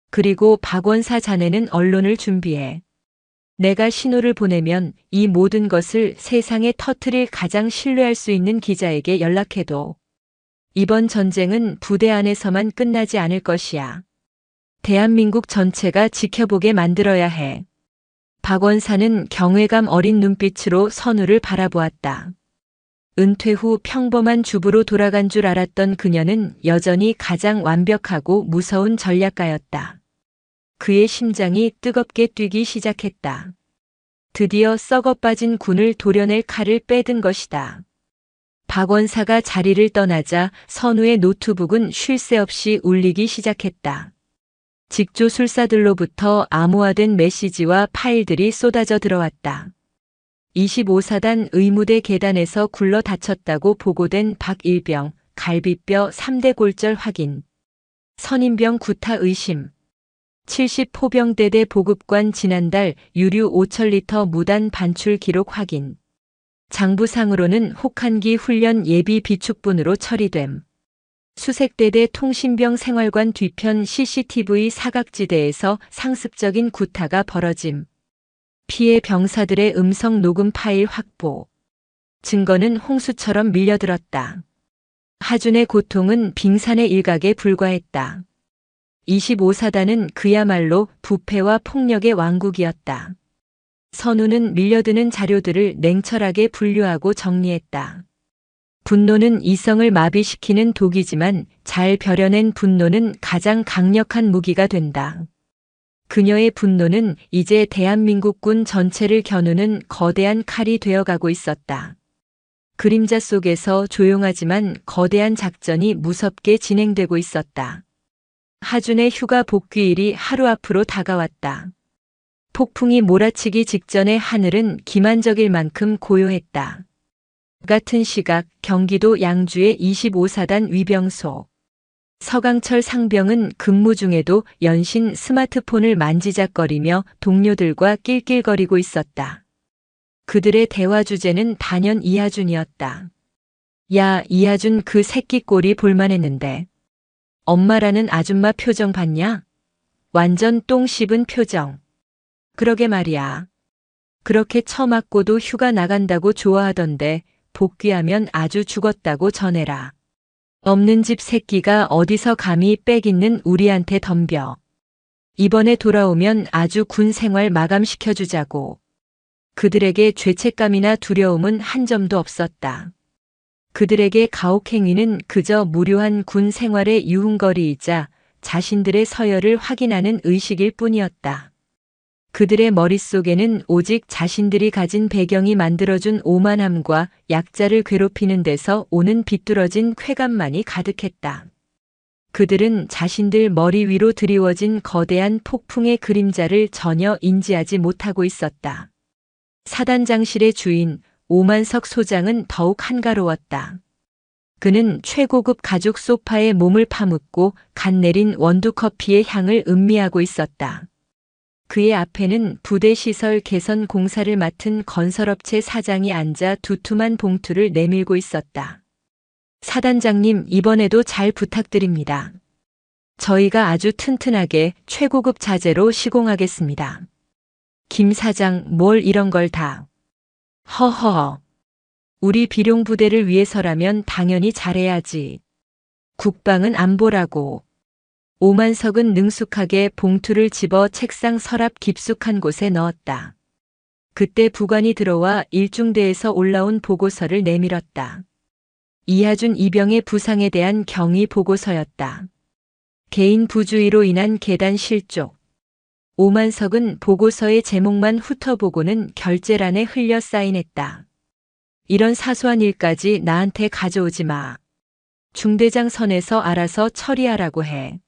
그리고 박원사 자네는 언론을 준비해. 내가 신호를 보내면 이 모든 것을 세상에 터뜨릴 가장 신뢰할 수 있는 기자에게 연락해도. 이번 전쟁은 부대 안에서만 끝나지 않을 것이야. 대한민국 전체가 지켜보게 만들어야 해. 박원사는 경외감 어린 눈빛으로 선우를 바라보았다. 은퇴 후 평범한 주부로 돌아간 줄 알았던 그녀는 여전히 가장 완벽하고 무서운 전략가였다. 그의 심장이 뜨겁게 뛰기 시작했다. 드디어 썩어 빠진 군을 도려낼 칼을 빼든 것이다. 박원사가 자리를 떠나자 선우의 노트북은 쉴 새 없이 울리기 시작했다. 직조술사들로부터 암호화된 메시지와 파일들이 쏟아져 들어왔다. 25사단 의무대 계단에서 굴러 다쳤다고 보고된 박일병, 갈비뼈 3대 골절 확인. 선임병 구타 의심. 70포병대대 보급관 지난달 유류 5,000리터 무단 반출 기록 확인. 장부상으로는 혹한기 훈련 예비 비축분으로 처리됨. 수색대대 통신병 생활관 뒤편 CCTV 사각지대에서 상습적인 구타가 벌어짐. 피해 병사들의 음성 녹음 파일 확보. 증거는 홍수처럼 밀려들었다. 하준의 고통은 빙산의 일각에 불과했다. 25사단은 그야말로 부패와 폭력의 왕국이었다. 선우는 밀려드는 자료들을 냉철하게 분류하고 정리했다. 분노는 이성을 마비시키는 독이지만 잘 벼려낸 분노는 가장 강력한 무기가 된다. 그녀의 분노는 이제 대한민국군 전체를 겨누는 거대한 칼이 되어가고 있었다. 그림자 속에서 조용하지만 거대한 작전이 무섭게 진행되고 있었다. 하준의 휴가 복귀일이 하루 앞으로 다가왔다. 폭풍이 몰아치기 직전의 하늘은 기만적일 만큼 고요했다. 같은 시각 경기도 양주의 25사단 위병소. 서강철 상병은 근무 중에도 연신 스마트폰을 만지작거리며 동료들과 낄낄거리고 있었다. 그들의 대화 주제는 단연 이하준이었다. 야, 이하준 그 새끼 꼴이 볼만했는데. 엄마라는 아줌마 표정 봤냐? 완전 똥 씹은 표정. 그러게 말이야. 그렇게 처맞고도 휴가 나간다고 좋아하던데 복귀하면 아주 죽었다고 전해라. 없는 집 새끼가 어디서 감히 빽 있는 우리한테 덤벼. 이번에 돌아오면 아주 군 생활 마감시켜주자고. 그들에게 죄책감이나 두려움은 한 점도 없었다. 그들에게 가혹행위는 그저 무료한 군 생활의 유흥거리이자 자신들의 서열을 확인하는 의식일 뿐이었다. 그들의 머릿속에는 오직 자신들이 가진 배경이 만들어준 오만함과 약자를 괴롭히는 데서 오는 비뚤어진 쾌감만이 가득했다. 그들은 자신들 머리 위로 드리워진 거대한 폭풍의 그림자를 전혀 인지하지 못하고 있었다. 사단장실의 주인 오만석 소장은 더욱 한가로웠다. 그는 최고급 가죽 소파에 몸을 파묻고 갓 내린 원두커피의 향을 음미하고 있었다. 그의 앞에는 부대 시설 개선 공사를 맡은 건설업체 사장이 앉아 두툼한 봉투를 내밀고 있었다. 사단장님, 이번에도 잘 부탁드립니다. 저희가 아주 튼튼하게 최고급 자재로 시공하겠습니다. 김 사장, 뭘 이런 걸 다. 허허. 우리 비룡부대를 위해서라면 당연히 잘해야지. 국방은 안보라고. 오만석은 능숙하게 봉투를 집어 책상 서랍 깊숙한 곳에 넣었다. 그때 부관이 들어와 일중대에서 올라온 보고서를 내밀었다. 이하준 이병의 부상에 대한 경위 보고서였다. 개인 부주의로 인한 계단 실족. 오만석은 보고서의 제목만 훑어보고는 결재란에 흘려 사인했다. 이런 사소한 일까지 나한테 가져오지 마. 중대장 선에서 알아서 처리하라고 해.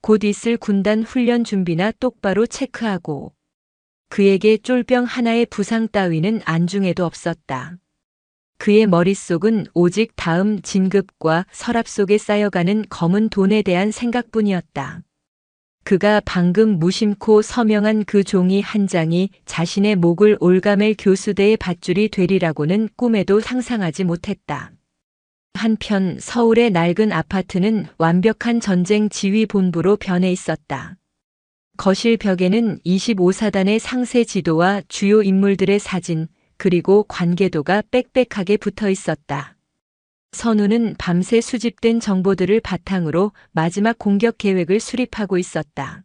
곧 있을 군단 훈련 준비나 똑바로 체크하고. 그에게 쫄병 하나의 부상 따위는 안중에도 없었다. 그의 머릿속은 오직 다음 진급과 서랍 속에 쌓여가는 검은 돈에 대한 생각뿐이었다. 그가 방금 무심코 서명한 그 종이 한 장이 자신의 목을 올가맬 교수대의 밧줄이 되리라고는 꿈에도 상상하지 못했다. 한편 서울의 낡은 아파트는 완벽한 전쟁 지휘 본부로 변해 있었다. 거실 벽에는 25사단의 상세 지도와 주요 인물들의 사진, 그리고 관계도가 빽빽하게 붙어 있었다. 선우는 밤새 수집된 정보들을 바탕으로 마지막 공격 계획을 수립하고 있었다.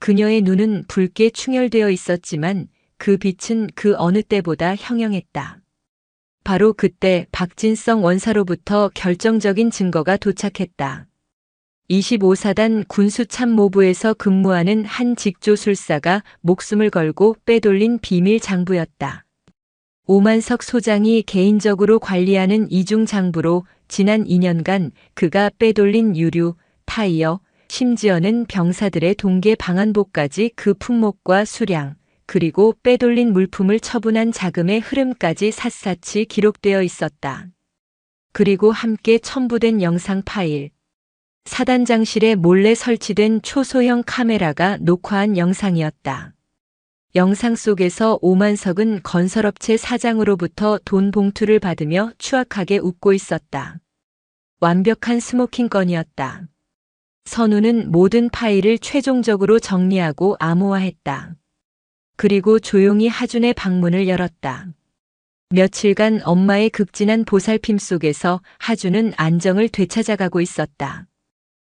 그녀의 눈은 붉게 충혈되어 있었지만 그 빛은 그 어느 때보다 형형했다. 바로 그때 박진성 원사로부터 결정적인 증거가 도착했다. 25사단 군수참모부에서 근무하는 한 직조술사가 목숨을 걸고 빼돌린 비밀 장부였다. 오만석 소장이 개인적으로 관리하는 이중 장부로 지난 2년간 그가 빼돌린 유류, 타이어, 심지어는 병사들의 동계 방한복까지 그 품목과 수량, 그리고 빼돌린 물품을 처분한 자금의 흐름까지 샅샅이 기록되어 있었다. 그리고 함께 첨부된 영상 파일. 사단장실에 몰래 설치된 초소형 카메라가 녹화한 영상이었다. 영상 속에서 오만석은 건설업체 사장으로부터 돈 봉투를 받으며 추악하게 웃고 있었다. 완벽한 스모킹 건이었다. 선우는 모든 파일을 최종적으로 정리하고 암호화했다. 그리고 조용히 하준의 방문을 열었다. 며칠간 엄마의 극진한 보살핌 속에서 하준은 안정을 되찾아가고 있었다.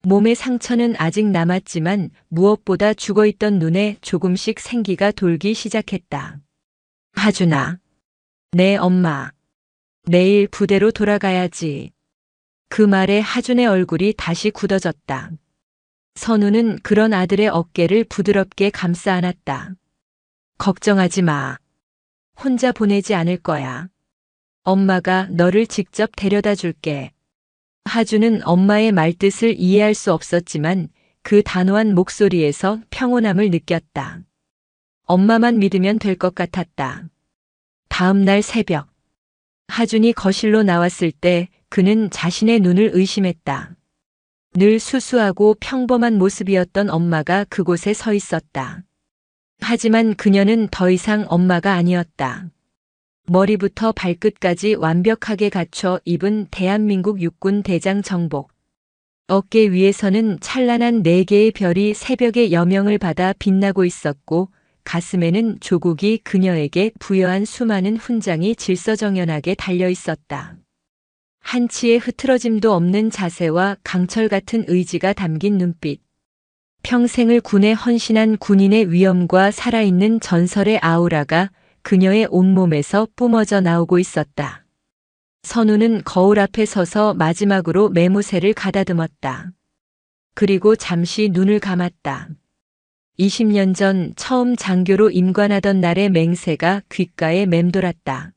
몸의 상처는 아직 남았지만 무엇보다 죽어있던 눈에 조금씩 생기가 돌기 시작했다. 하준아, 내 엄마. 내일 부대로 돌아가야지. 그 말에 하준의 얼굴이 다시 굳어졌다. 선우는 그런 아들의 어깨를 부드럽게 감싸 안았다. 걱정하지 마. 혼자 보내지 않을 거야. 엄마가 너를 직접 데려다 줄게. 하준은 엄마의 말뜻을 이해할 수 없었지만 그 단호한 목소리에서 평온함을 느꼈다. 엄마만 믿으면 될 것 같았다. 다음 날 새벽, 하준이 거실로 나왔을 때 그는 자신의 눈을 의심했다. 늘 수수하고 평범한 모습이었던 엄마가 그곳에 서 있었다. 하지만 그녀는 더 이상 엄마가 아니었다. 머리부터 발끝까지 완벽하게 갖춰 입은 대한민국 육군 대장 정복. 어깨 위에서는 찬란한 4개의 별이 새벽의 여명을 받아 빛나고 있었고 가슴에는 조국이 그녀에게 부여한 수많은 훈장이 질서정연하게 달려 있었다. 한치의 흐트러짐도 없는 자세와 강철 같은 의지가 담긴 눈빛. 평생을 군에 헌신한 군인의 위엄과 살아있는 전설의 아우라가 그녀의 온몸에서 뿜어져 나오고 있었다. 선우는 거울 앞에 서서 마지막으로 매무새를 가다듬었다. 그리고 잠시 눈을 감았다. 20년 전 처음 장교로 임관하던 날의 맹세가 귓가에 맴돌았다.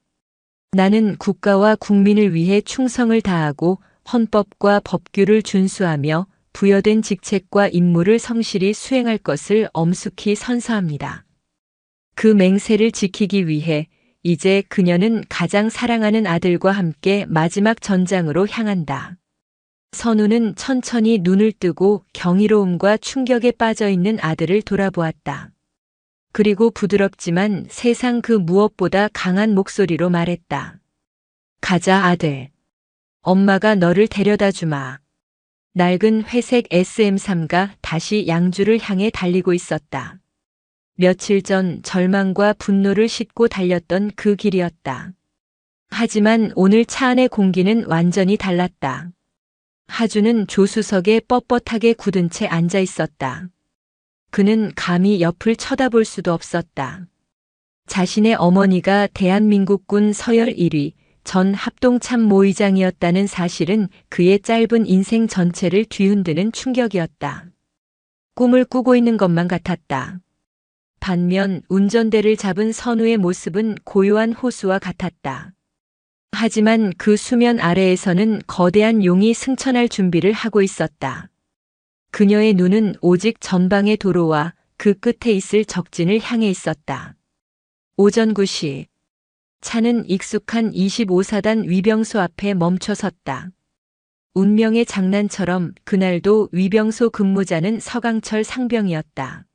나는 국가와 국민을 위해 충성을 다하고 헌법과 법규를 준수하며 부여된 직책과 임무를 성실히 수행할 것을 엄숙히 선서합니다. 그 맹세를 지키기 위해 이제 그녀는 가장 사랑하는 아들과 함께 마지막 전장으로 향한다. 선우는 천천히 눈을 뜨고 경이로움과 충격에 빠져 있는 아들을 돌아보았다. 그리고 부드럽지만 세상 그 무엇보다 강한 목소리로 말했다. 가자 아들. 엄마가 너를 데려다 주마. 낡은 회색 SM3가 다시 양주를 향해 달리고 있었다. 며칠 전 절망과 분노를 싣고 달렸던 그 길이었다. 하지만 오늘 차 안의 공기는 완전히 달랐다. 하준은 조수석에 뻣뻣하게 굳은 채 앉아 있었다. 그는 감히 옆을 쳐다볼 수도 없었다. 자신의 어머니가 대한민국군 서열 1위 전 합동참모의장이었다는 사실은 그의 짧은 인생 전체를 뒤흔드는 충격이었다. 꿈을 꾸고 있는 것만 같았다. 반면 운전대를 잡은 선우의 모습은 고요한 호수와 같았다. 하지만 그 수면 아래에서는 거대한 용이 승천할 준비를 하고 있었다. 그녀의 눈은 오직 전방의 도로와 그 끝에 있을 적진을 향해 있었다. 오전 9시. 차는 익숙한 25사단 위병소 앞에 멈춰 섰다. 운명의 장난처럼 그날도 위병소 근무자는 서강철 상병이었다.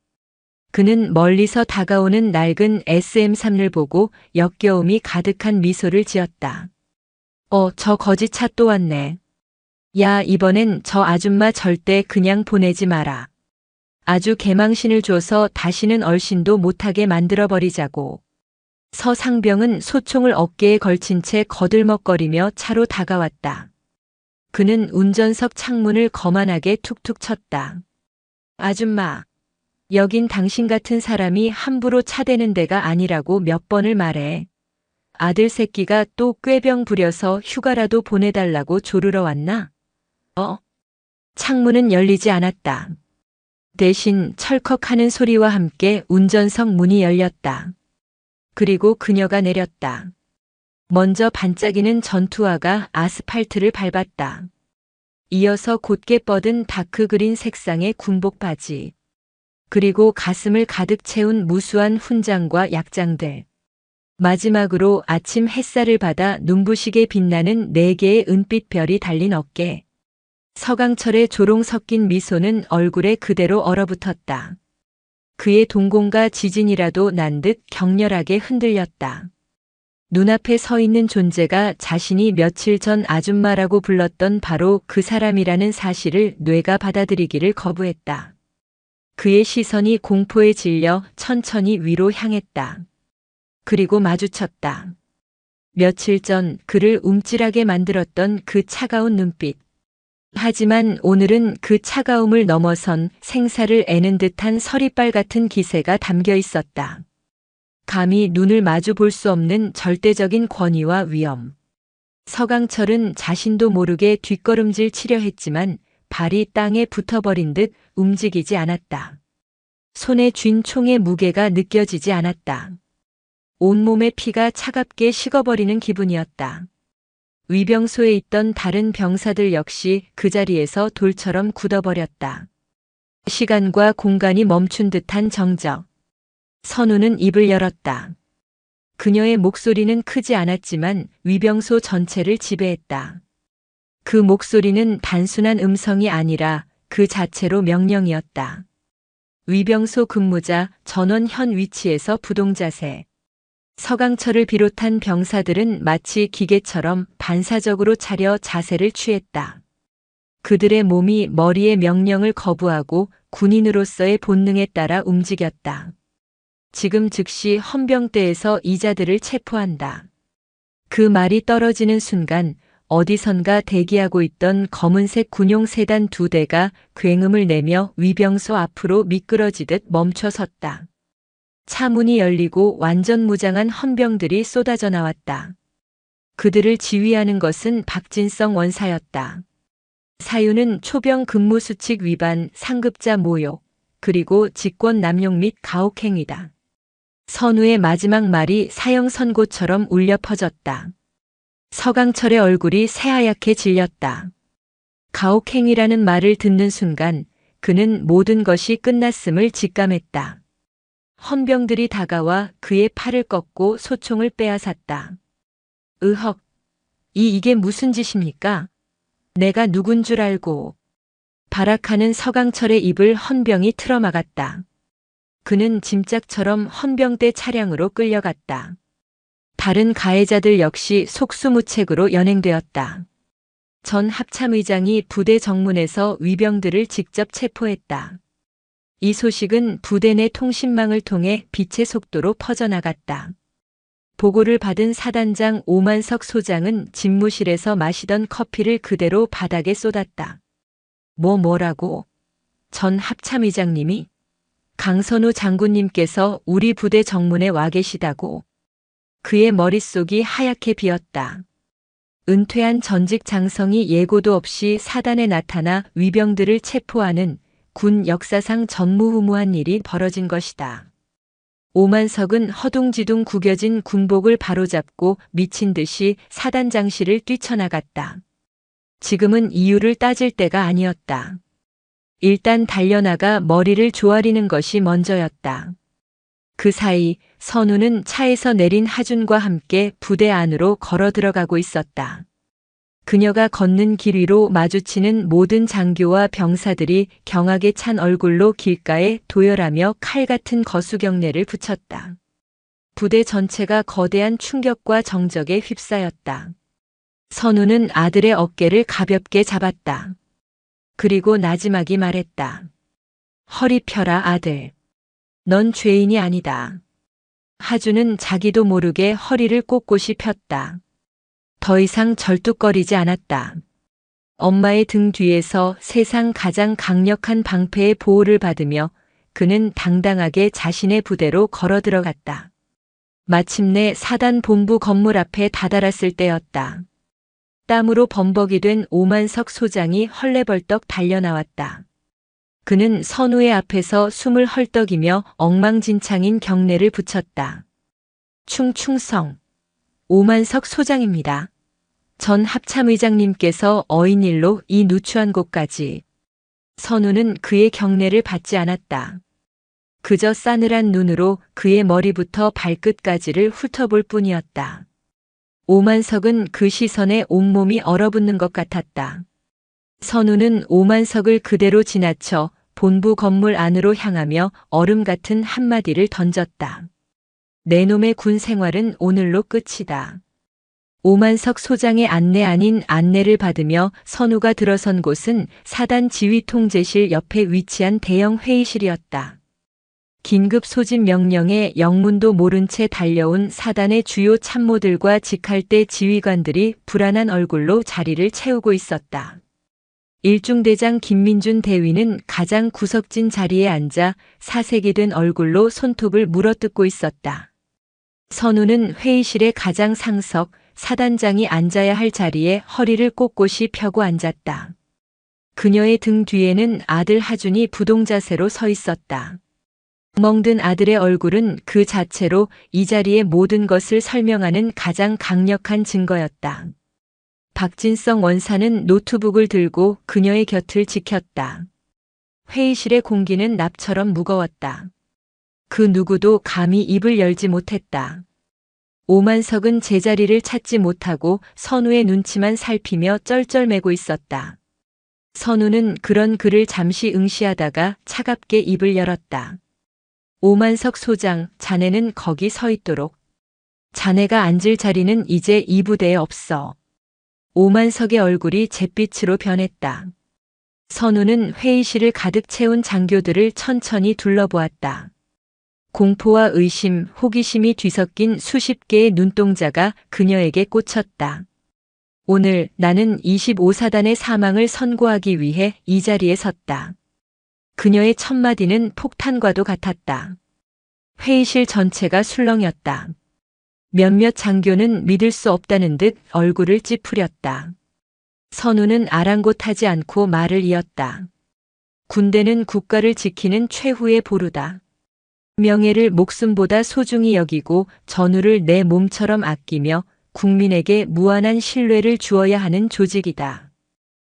그는 멀리서 다가오는 낡은 SM3를 보고 역겨움이 가득한 미소를 지었다. 저 거지차 또 왔네. 야, 이번엔 저 아줌마 절대 그냥 보내지 마라. 아주 개망신을 줘서 다시는 얼씬도 못하게 만들어버리자고. 서 상병은 소총을 어깨에 걸친 채 거들먹거리며 차로 다가왔다. 그는 운전석 창문을 거만하게 툭툭 쳤다. 아줌마. 여긴 당신 같은 사람이 함부로 차대는 데가 아니라고 몇 번을 말해. 아들 새끼가 또 꾀병 부려서 휴가라도 보내달라고 조르러 왔나? 창문은 열리지 않았다. 대신 철컥하는 소리와 함께 운전석 문이 열렸다. 그리고 그녀가 내렸다. 먼저 반짝이는 전투화가 아스팔트를 밟았다. 이어서 곧게 뻗은 다크그린 색상의 군복 바지. 그리고 가슴을 가득 채운 무수한 훈장과 약장들. 마지막으로 아침 햇살을 받아 눈부시게 빛나는 4개의 은빛 별이 달린 어깨. 서강철의 조롱 섞인 미소는 얼굴에 그대로 얼어붙었다. 그의 동공과 지진이라도 난 듯 격렬하게 흔들렸다. 눈앞에 서 있는 존재가 자신이 며칠 전 아줌마라고 불렀던 바로 그 사람이라는 사실을 뇌가 받아들이기를 거부했다. 그의 시선이 공포에 질려 천천히 위로 향했다. 그리고 마주쳤다. 며칠 전 그를 움찔하게 만들었던 그 차가운 눈빛. 하지만 오늘은 그 차가움을 넘어선 생사를 애는 듯한 서리빨 같은 기세가 담겨 있었다. 감히 눈을 마주 볼 수 없는 절대적인 권위와 위엄. 서강철은 자신도 모르게 뒷걸음질 치려 했지만 발이 땅에 붙어버린 듯 움직이지 않았다. 손에 쥔 총의 무게가 느껴지지 않았다. 온몸의 피가 차갑게 식어버리는 기분이었다. 위병소에 있던 다른 병사들 역시 그 자리에서 돌처럼 굳어버렸다. 시간과 공간이 멈춘 듯한 정적. 선우는 입을 열었다. 그녀의 목소리는 크지 않았지만 위병소 전체를 지배했다. 그 목소리는 단순한 음성이 아니라 그 자체로 명령이었다. 위병소 근무자 전원 현 위치에서 부동자세. 서강철을 비롯한 병사들은 마치 기계처럼 반사적으로 차려 자세를 취했다. 그들의 몸이 머리의 명령을 거부하고 군인으로서의 본능에 따라 움직였다. 지금 즉시 헌병대에서 이자들을 체포한다. 그 말이 떨어지는 순간 어디선가 대기하고 있던 검은색 군용 세단 2대가 굉음을 내며 위병소 앞으로 미끄러지듯 멈춰섰다. 차 문이 열리고 완전 무장한 헌병들이 쏟아져 나왔다. 그들을 지휘하는 것은 박진성 원사였다. 사유는 초병 근무수칙 위반, 상급자 모욕, 그리고 직권 남용 및 가혹행위다. 선우의 마지막 말이 사형 선고처럼 울려 퍼졌다. 서강철의 얼굴이 새하얗게 질렸다. 가혹행위라는 말을 듣는 순간 그는 모든 것이 끝났음을 직감했다. 헌병들이 다가와 그의 팔을 꺾고 소총을 빼앗았다. 으헉, 이게 무슨 짓입니까? 내가 누군 줄 알고. 발악하는 서강철의 입을 헌병이 틀어막았다. 그는 짐짝처럼 헌병대 차량으로 끌려갔다. 다른 가해자들 역시 속수무책으로 연행되었다. 전 합참의장이 부대 정문에서 위병들을 직접 체포했다. 이 소식은 부대 내 통신망을 통해 빛의 속도로 퍼져나갔다. 보고를 받은 사단장 오만석 소장은 집무실에서 마시던 커피를 그대로 바닥에 쏟았다. 뭐라고? 전 합참의장님이? 강선우 장군님께서 우리 부대 정문에 와 계시다고. 그의 머릿속이 하얗게 비었다. 은퇴한 전직 장성이 예고도 없이 사단에 나타나 위병들을 체포하는 군 역사상 전무후무한 일이 벌어진 것이다. 오만석은 허둥지둥 구겨진 군복을 바로잡고 미친 듯이 사단장실을 뛰쳐나갔다. 지금은 이유를 따질 때가 아니었다. 일단 달려나가 머리를 조아리는 것이 먼저였다. 그 사이 선우는 차에서 내린 하준과 함께 부대 안으로 걸어 들어가고 있었다. 그녀가 걷는 길 위로 마주치는 모든 장교와 병사들이 경악에 찬 얼굴로 길가에 도열하며 칼 같은 거수경례를 붙였다. 부대 전체가 거대한 충격과 정적에 휩싸였다. 선우는 아들의 어깨를 가볍게 잡았다. 그리고 나지막이 말했다. 허리 펴라 아들. 넌 죄인이 아니다. 하준은 자기도 모르게 허리를 꼿꼿이 폈다. 더 이상 절뚝거리지 않았다. 엄마의 등 뒤에서 세상 가장 강력한 방패의 보호를 받으며 그는 당당하게 자신의 부대로 걸어 들어갔다. 마침내 사단 본부 건물 앞에 다다랐을 때였다. 땀으로 범벅이 된 오만석 소장이 헐레벌떡 달려나왔다. 그는 선우의 앞에서 숨을 헐떡이며 엉망진창인 경례를 붙였다. 충충성. 오만석 소장입니다. 전 합참의장님께서 어인일로 이 누추한 곳까지. 선우는 그의 경례를 받지 않았다. 그저 싸늘한 눈으로 그의 머리부터 발끝까지를 훑어볼 뿐이었다. 오만석은 그 시선에 온몸이 얼어붙는 것 같았다. 선우는 오만석을 그대로 지나쳐 본부 건물 안으로 향하며 얼음 같은 한마디를 던졌다. 내 놈의 군 생활은 오늘로 끝이다. 오만석 소장의 안내 아닌 안내를 받으며 선우가 들어선 곳은 사단 지휘통제실 옆에 위치한 대형 회의실이었다. 긴급 소집 명령에 영문도 모른 채 달려온 사단의 주요 참모들과 직할대 지휘관들이 불안한 얼굴로 자리를 채우고 있었다. 일중대장 김민준 대위는 가장 구석진 자리에 앉아 사색이 된 얼굴로 손톱을 물어뜯고 있었다. 선우는 회의실의 가장 상석, 사단장이 앉아야 할 자리에 허리를 꼿꼿이 펴고 앉았다. 그녀의 등 뒤에는 아들 하준이 부동자세로 서 있었다. 멍든 아들의 얼굴은 그 자체로 이 자리의 모든 것을 설명하는 가장 강력한 증거였다. 박진성 원사는 노트북을 들고 그녀의 곁을 지켰다. 회의실의 공기는 납처럼 무거웠다. 그 누구도 감히 입을 열지 못했다. 오만석은 제자리를 찾지 못하고 선우의 눈치만 살피며 쩔쩔매고 있었다. 선우는 그런 그를 잠시 응시하다가 차갑게 입을 열었다. 오만석 소장, 자네는 거기 서 있도록. 자네가 앉을 자리는 이제 이 부대에 없어. 오만석의 얼굴이 잿빛으로 변했다. 선우는 회의실을 가득 채운 장교들을 천천히 둘러보았다. 공포와 의심, 호기심이 뒤섞인 수십 개의 눈동자가 그녀에게 꽂혔다. 오늘 나는 25사단의 사망을 선고하기 위해 이 자리에 섰다. 그녀의 첫마디는 폭탄과도 같았다. 회의실 전체가 술렁였다. 몇몇 장교는 믿을 수 없다는 듯 얼굴을 찌푸렸다. 선우는 아랑곳하지 않고 말을 이었다. 군대는 국가를 지키는 최후의 보루다. 명예를 목숨보다 소중히 여기고 전우를 내 몸처럼 아끼며 국민에게 무한한 신뢰를 주어야 하는 조직이다.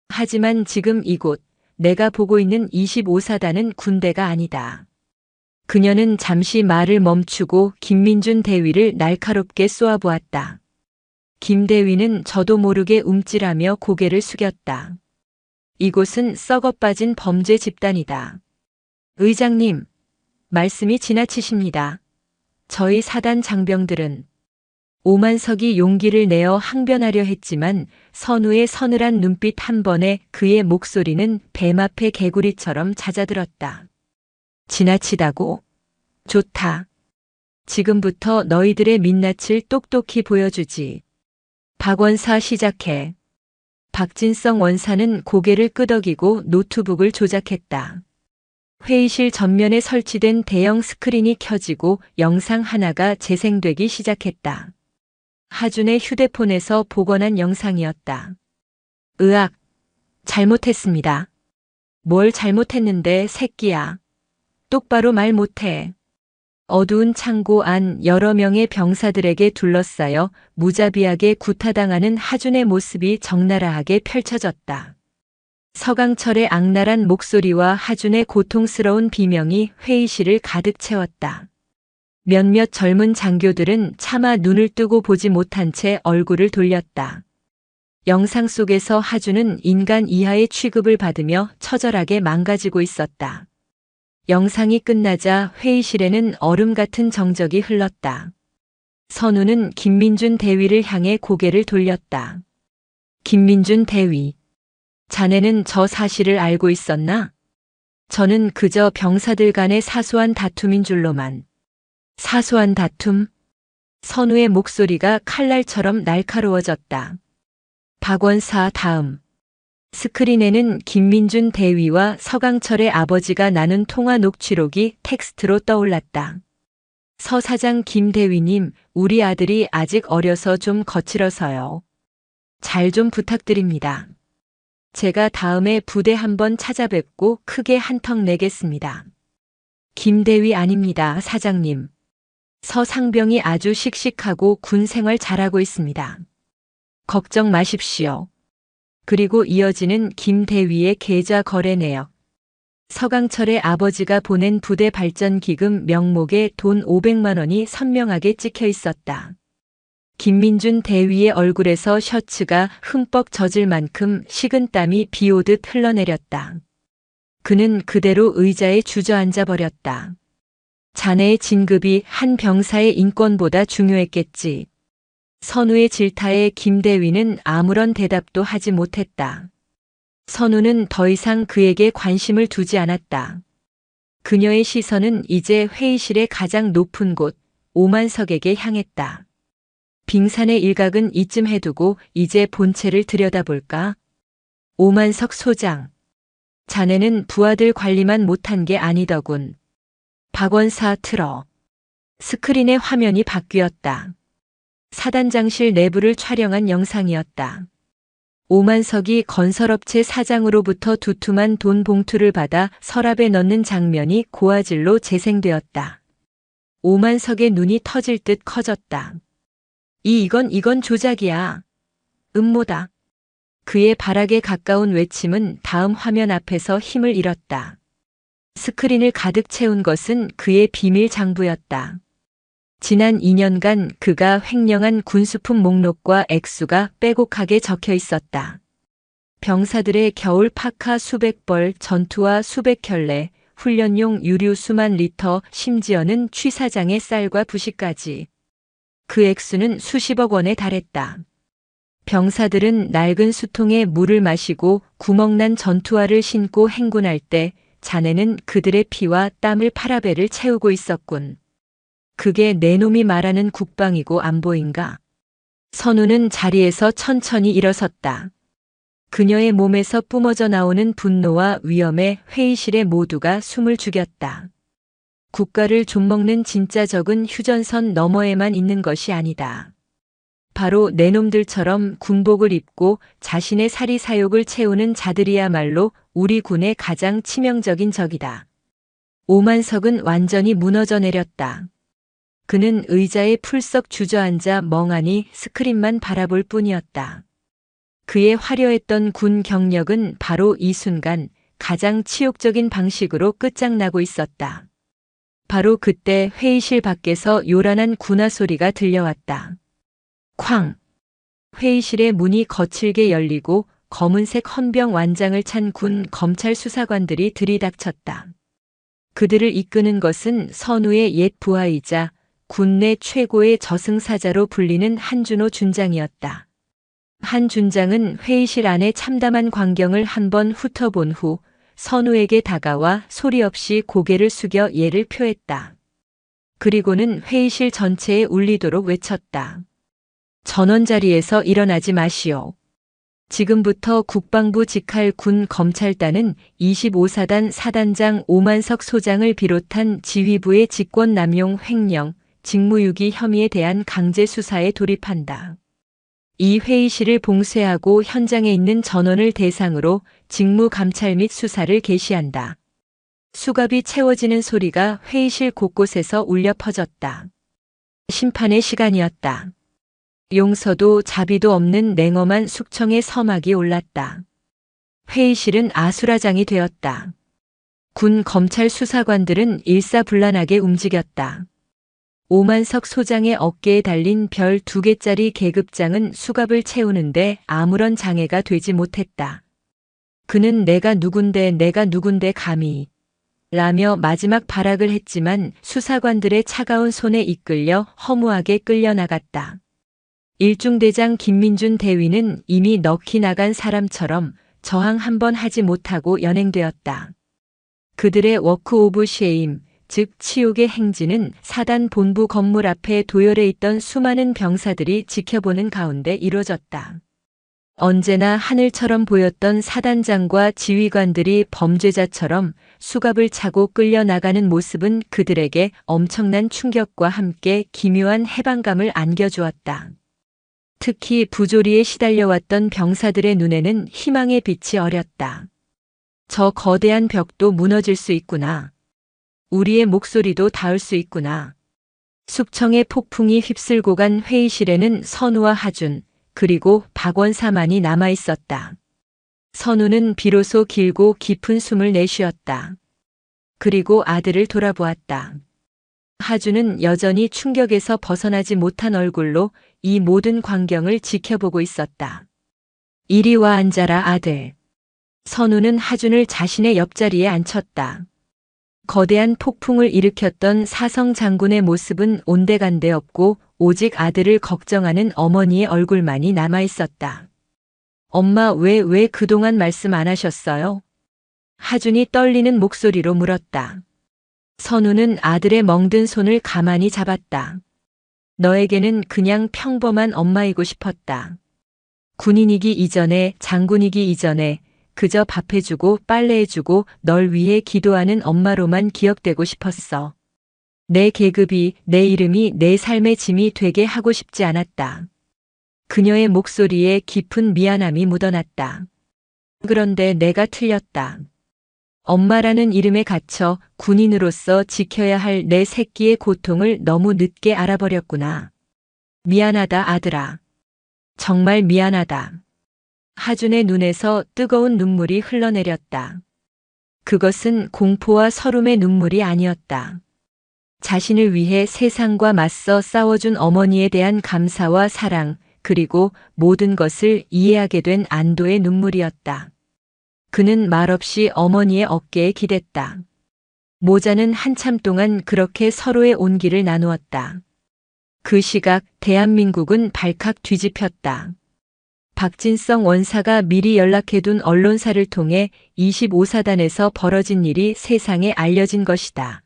하지만 지금 이곳 내가 보고 있는 25사단은 군대가 아니다. 그녀는 잠시 말을 멈추고 김민준 대위를 날카롭게 쏘아보았다. 김 대위는 저도 모르게 움찔하며 고개를 숙였다. 이곳은 썩어빠진 범죄 집단이다. 의장님, 말씀이 지나치십니다. 저희 사단 장병들은 오만석이 용기를 내어 항변하려 했지만 선우의 서늘한 눈빛 한 번에 그의 목소리는 뱀 앞의 개구리처럼 잦아들었다. 지나치다고? 좋다. 지금부터 너희들의 민낯을 똑똑히 보여주지. 박원사 시작해. 박진성 원사는 고개를 끄덕이고 노트북을 조작했다. 회의실 전면에 설치된 대형 스크린이 켜지고 영상 하나가 재생되기 시작했다. 하준의 휴대폰에서 복원한 영상이었다. 으악, 잘못했습니다. 뭘 잘못했는데 새끼야. 똑바로 말 못해. 어두운 창고 안 여러 명의 병사들에게 둘러싸여 무자비하게 구타당하는 하준의 모습이 적나라하게 펼쳐졌다. 서강철의 악랄한 목소리와 하준의 고통스러운 비명이 회의실을 가득 채웠다. 몇몇 젊은 장교들은 차마 눈을 뜨고 보지 못한 채 얼굴을 돌렸다. 영상 속에서 하준은 인간 이하의 취급을 받으며 처절하게 망가지고 있었다. 영상이 끝나자 회의실에는 얼음 같은 정적이 흘렀다. 선우는 김민준 대위를 향해 고개를 돌렸다. 김민준 대위. 자네는 저 사실을 알고 있었나? 저는 그저 병사들 간의 사소한 다툼인 줄로만. 사소한 다툼? 선우의 목소리가 칼날처럼 날카로워졌다. 박원사 다음. 스크린에는 김민준 대위와 서강철의 아버지가 나눈 통화 녹취록이 텍스트로 떠올랐다. 서 사장 김 대위님, 우리 아들이 아직 어려서 좀 거칠어서요. 잘 좀 부탁드립니다. 제가 다음에 부대 한번 찾아뵙고 크게 한턱 내겠습니다. 김대위 아닙니다, 사장님. 서 상병이 아주 씩씩하고 군 생활 잘하고 있습니다. 걱정 마십시오. 그리고 이어지는 김대위의 계좌 거래 내역. 서강철의 아버지가 보낸 부대 발전 기금 명목에 돈 500만 원이 선명하게 찍혀 있었다. 김민준 대위의 얼굴에서 셔츠가 흠뻑 젖을 만큼 식은 땀이 비오듯 흘러내렸다. 그는 그대로 의자에 주저앉아 버렸다. 자네의 진급이 한 병사의 인권보다 중요했겠지. 선우의 질타에 김대위는 아무런 대답도 하지 못했다. 선우는 더 이상 그에게 관심을 두지 않았다. 그녀의 시선은 이제 회의실의 가장 높은 곳, 오만석에게 향했다. 빙산의 일각은 이쯤 해두고 이제 본체를 들여다볼까? 오만석 소장. 자네는 부하들 관리만 못한 게 아니더군. 박원사 틀어. 스크린의 화면이 바뀌었다. 사단장실 내부를 촬영한 영상이었다. 오만석이 건설업체 사장으로부터 두툼한 돈 봉투를 받아 서랍에 넣는 장면이 고화질로 재생되었다. 오만석의 눈이 터질 듯 커졌다. 이건 조작이야. 음모다. 그의 발악에 가까운 외침은 다음 화면 앞에서 힘을 잃었다. 스크린을 가득 채운 것은 그의 비밀 장부였다. 지난 2년간 그가 횡령한 군수품 목록과 액수가 빼곡하게 적혀 있었다. 병사들의 겨울 파카 수백 벌, 전투화 수백 켤레, 훈련용 유류 수만 리터, 심지어는 취사장의 쌀과 부식까지. 그 액수는 수십억 원에 달했다. 병사들은 낡은 수통에 물을 마시고 구멍난 전투화를 신고 행군할 때 자네는 그들의 피와 땀을 파라벨을 채우고 있었군. 그게 내 놈이 말하는 국방이고 안보인가? 선우는 자리에서 천천히 일어섰다. 그녀의 몸에서 뿜어져 나오는 분노와 위험에 회의실의 모두가 숨을 죽였다. 국가를 좀먹는 진짜 적은 휴전선 너머에만 있는 것이 아니다. 바로 내 놈들처럼 군복을 입고 자신의 사리사욕을 채우는 자들이야말로 우리 군의 가장 치명적인 적이다. 오만석은 완전히 무너져 내렸다. 그는 의자에 풀썩 주저앉아 멍하니 스크린만 바라볼 뿐이었다. 그의 화려했던 군 경력은 바로 이 순간 가장 치욕적인 방식으로 끝장나고 있었다. 바로 그때 회의실 밖에서 요란한 군화 소리가 들려왔다. 쾅! 회의실의 문이 거칠게 열리고 검은색 헌병 완장을 찬 군 검찰 수사관들이 들이닥쳤다. 그들을 이끄는 것은 선우의 옛 부하이자 군내 최고의 저승사자로 불리는 한준호 준장이었다. 한 준장은 회의실 안의 참담한 광경을 한번 훑어본 후 선우에게 다가와 소리 없이 고개를 숙여 예를 표했다. 그리고는 회의실 전체에 울리도록 외쳤다. 전원 자리에서 일어나지 마시오. 지금부터 국방부 직할 군 검찰단은 25사단 사단장 오만석 소장을 비롯한 지휘부의 직권 남용 횡령, 직무유기 혐의에 대한 강제 수사에 돌입한다. 이 회의실을 봉쇄하고 현장에 있는 전원을 대상으로 직무 감찰 및 수사를 개시한다. 수갑이 채워지는 소리가 회의실 곳곳에서 울려 퍼졌다. 심판의 시간이었다. 용서도 자비도 없는 냉엄한 숙청의 서막이 올랐다. 회의실은 아수라장이 되었다. 군 검찰 수사관들은 일사불란하게 움직였다. 오만석 소장의 어깨에 달린 별 2개짜리 계급장은 수갑을 채우는데 아무런 장애가 되지 못했다. 그는 내가 누군데 감히 라며 마지막 발악을 했지만 수사관들의 차가운 손에 이끌려 허무하게 끌려나갔다. 일중대장 김민준 대위는 이미 넋이 나간 사람처럼 저항 한번 하지 못하고 연행되었다. 그들의 워크 오브 쉐임, 즉 치욕의 행진은 사단 본부 건물 앞에 도열해 있던 수많은 병사들이 지켜보는 가운데 이루어졌다. 언제나 하늘처럼 보였던 사단장과 지휘관들이 범죄자처럼 수갑을 차고 끌려나가는 모습은 그들에게 엄청난 충격과 함께 기묘한 해방감을 안겨주었다. 특히 부조리에 시달려왔던 병사들의 눈에는 희망의 빛이 어렸다. 저 거대한 벽도 무너질 수 있구나. 우리의 목소리도 닿을 수 있구나. 숙청의 폭풍이 휩쓸고 간 회의실에는 선우와 하준, 그리고 박원사만이 남아 있었다. 선우는 비로소 길고 깊은 숨을 내쉬었다. 그리고 아들을 돌아보았다. 하준은 여전히 충격에서 벗어나지 못한 얼굴로 이 모든 광경을 지켜보고 있었다. 이리 와 앉아라 아들. 선우는 하준을 자신의 옆자리에 앉혔다. 거대한 폭풍을 일으켰던 사성 장군의 모습은 온데간데 없고 오직 아들을 걱정하는 어머니의 얼굴만이 남아있었다. 엄마 왜 그동안 말씀 안 하셨어요? 하준이 떨리는 목소리로 물었다. 선우는 아들의 멍든 손을 가만히 잡았다. 너에게는 그냥 평범한 엄마이고 싶었다. 군인이기 이전에, 장군이기 이전에 그저 밥해주고 빨래해주고 널 위해 기도하는 엄마로만 기억되고 싶었어. 내 계급이, 내 이름이 내 삶의 짐이 되게 하고 싶지 않았다. 그녀의 목소리에 깊은 미안함이 묻어났다. 그런데 내가 틀렸다. 엄마라는 이름에 갇혀 군인으로서 지켜야 할 내 새끼의 고통을 너무 늦게 알아버렸구나. 미안하다, 아들아. 정말 미안하다. 하준의 눈에서 뜨거운 눈물이 흘러내렸다. 그것은 공포와 서름의 눈물이 아니었다. 자신을 위해 세상과 맞서 싸워준 어머니에 대한 감사와 사랑, 그리고 모든 것을 이해하게 된 안도의 눈물이었다. 그는 말없이 어머니의 어깨에 기댔다. 모자는 한참 동안 그렇게 서로의 온기를 나누었다. 그 시각 대한민국은 발칵 뒤집혔다. 박진성 원사가 미리 연락해둔 언론사를 통해 25사단에서 벌어진 일이 세상에 알려진 것이다.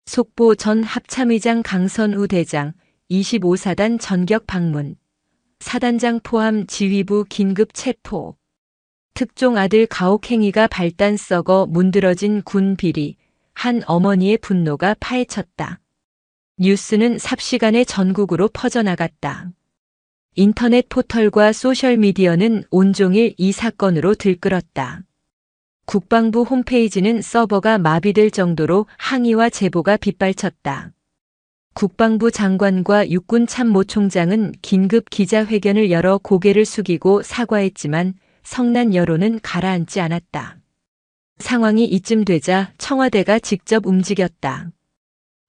속보 전 합참의장 강선우 대장, 25사단 전격 방문. 사단장 포함 지휘부 긴급 체포. 특종 아들 가혹행위가 발단 썩어 문드러진 군 비리. 한 어머니의 분노가 파헤쳤다. 뉴스는 삽시간에 전국으로 퍼져나갔다. 인터넷 포털과 소셜미디어는 온종일 이 사건으로 들끓었다. 국방부 홈페이지는 서버가 마비될 정도로 항의와 제보가 빗발쳤다. 국방부 장관과 육군 참모총장은 긴급 기자회견을 열어 고개를 숙이고 사과했지만 성난 여론은 가라앉지 않았다. 상황이 이쯤 되자 청와대가 직접 움직였다.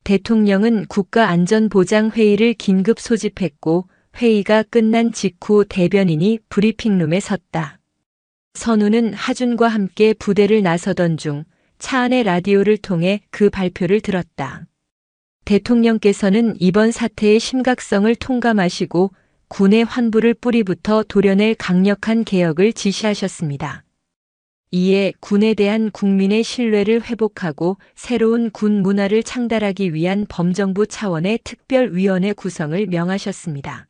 대통령은 국가안전보장회의를 긴급 소집했고 회의가 끝난 직후 대변인이 브리핑룸에 섰다. 선우는 하준과 함께 부대를 나서던 중 차 안의 라디오를 통해 그 발표를 들었다. 대통령께서는 이번 사태의 심각성을 통감하시고 군의 환부를 뿌리부터 도려낼 강력한 개혁을 지시하셨습니다. 이에 군에 대한 국민의 신뢰를 회복하고 새로운 군 문화를 창달하기 위한 범정부 차원의 특별위원회 구성을 명하셨습니다.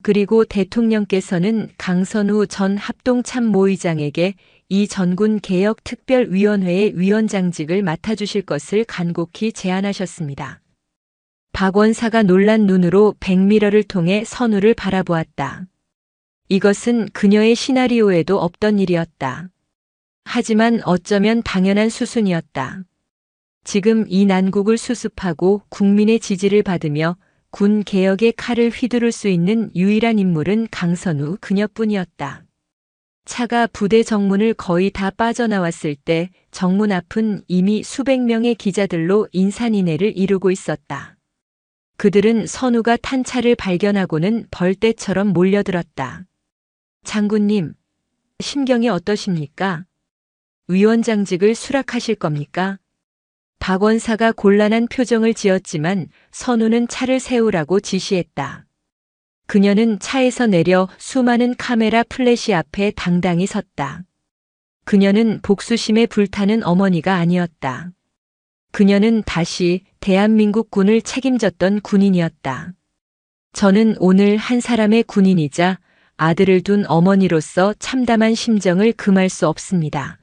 그리고 대통령께서는 강선우 전 합동참모의장에게 이 전군 개혁 특별위원회의 위원장직을 맡아주실 것을 간곡히 제안하셨습니다. 박 원사가 놀란 눈으로 백미러를 통해 선우를 바라보았다. 이것은 그녀의 시나리오에도 없던 일이었다. 하지만 어쩌면 당연한 수순이었다. 지금 이 난국을 수습하고 국민의 지지를 받으며 군 개혁의 칼을 휘두를 수 있는 유일한 인물은 강선우 그녀뿐이었다. 차가 부대 정문을 거의 다 빠져나왔을 때 정문 앞은 이미 수백 명의 기자들로 인산인해를 이루고 있었다. 그들은 선우가 탄 차를 발견하고는 벌떼처럼 몰려들었다. 장군님, 심경이 어떠십니까? 위원장직을 수락하실 겁니까? 박 원사가 곤란한 표정을 지었지만 선우는 차를 세우라고 지시했다. 그녀는 차에서 내려 수많은 카메라 플래시 앞에 당당히 섰다. 그녀는 복수심에 불타는 어머니가 아니었다. 그녀는 다시 대한민국 군을 책임졌던 군인이었다. 저는 오늘 한 사람의 군인이자 아들을 둔 어머니로서 참담한 심정을 금할 수 없습니다.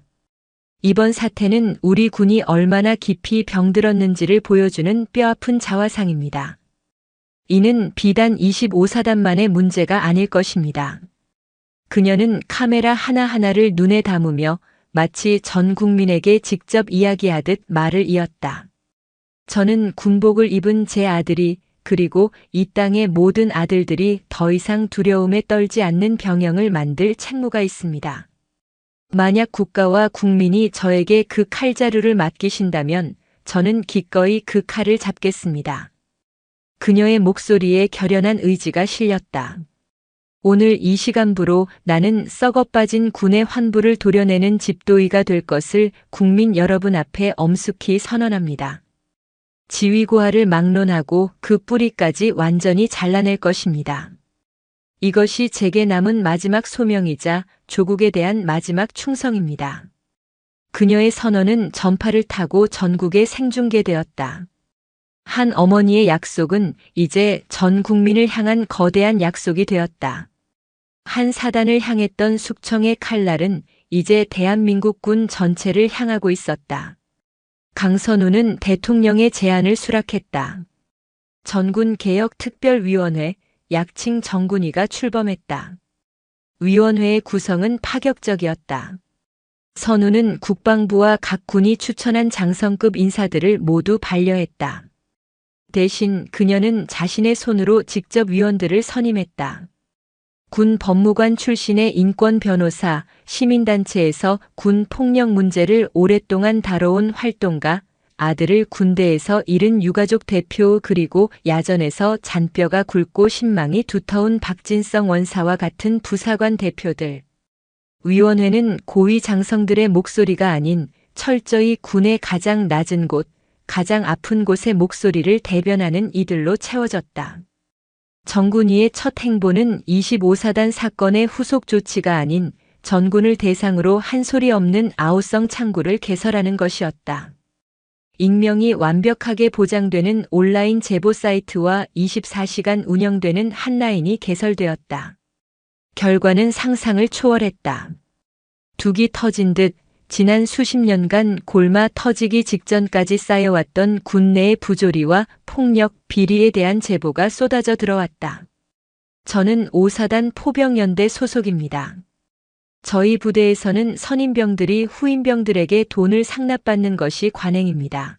이번 사태는 우리 군이 얼마나 깊이 병들었는지를 보여주는 뼈아픈 자화상입니다. 이는 비단 25사단만의 문제가 아닐 것입니다. 그녀는 카메라 하나하나를 눈에 담으며 마치 전 국민에게 직접 이야기하듯 말을 이었다. 저는 군복을 입은 제 아들이 그리고 이 땅의 모든 아들들이 더 이상 두려움에 떨지 않는 병영을 만들 책무가 있습니다. 만약 국가와 국민이 저에게 그 칼자루를 맡기신다면 저는 기꺼이 그 칼을 잡겠습니다. 그녀의 목소리에 결연한 의지가 실렸다. 오늘 이 시간부로 나는 썩어빠진 군의 환부를 도려내는 집도의가 될 것을 국민 여러분 앞에 엄숙히 선언합니다. 지위고하를 막론하고 그 뿌리까지 완전히 잘라낼 것입니다. 이것이 제게 남은 마지막 소명이자 조국에 대한 마지막 충성입니다. 그녀의 선언은 전파를 타고 전국에 생중계되었다. 한 어머니의 약속은 이제 전 국민을 향한 거대한 약속이 되었다. 한 사단을 향했던 숙청의 칼날은 이제 대한민국 군 전체를 향하고 있었다. 강선우는 대통령의 제안을 수락했다. 전군 개혁 특별위원회, 약칭 정군위가 출범했다. 위원회의 구성은 파격적이었다. 선우는 국방부와 각 군이 추천한 장성급 인사들을 모두 반려했다. 대신 그녀는 자신의 손으로 직접 위원들을 선임했다. 군 법무관 출신의 인권 변호사, 시민단체에서 군 폭력 문제를 오랫동안 다뤄온 활동가, 아들을 군대에서 잃은 유가족 대표 그리고 야전에서 잔뼈가 굵고 신망이 두터운 박진성 원사와 같은 부사관 대표들. 위원회는 고위 장성들의 목소리가 아닌 철저히 군의 가장 낮은 곳, 가장 아픈 곳의 목소리를 대변하는 이들로 채워졌다. 정군위의 첫 행보는 25사단 사건의 후속 조치가 아닌 전군을 대상으로 한 소리 없는 아우성 창구를 개설하는 것이었다. 익명이 완벽하게 보장되는 온라인 제보 사이트와 24시간 운영되는 핫라인이 개설되었다. 결과는 상상을 초월했다. 둑이 터진 듯 지난 수십 년간 골마 터지기 직전까지 쌓여왔던 군 내의 부조리와 폭력, 비리에 대한 제보가 쏟아져 들어왔다. 저는 5사단 포병연대 소속입니다. 저희 부대에서는 선임병들이 후임병들에게 돈을 상납받는 것이 관행입니다.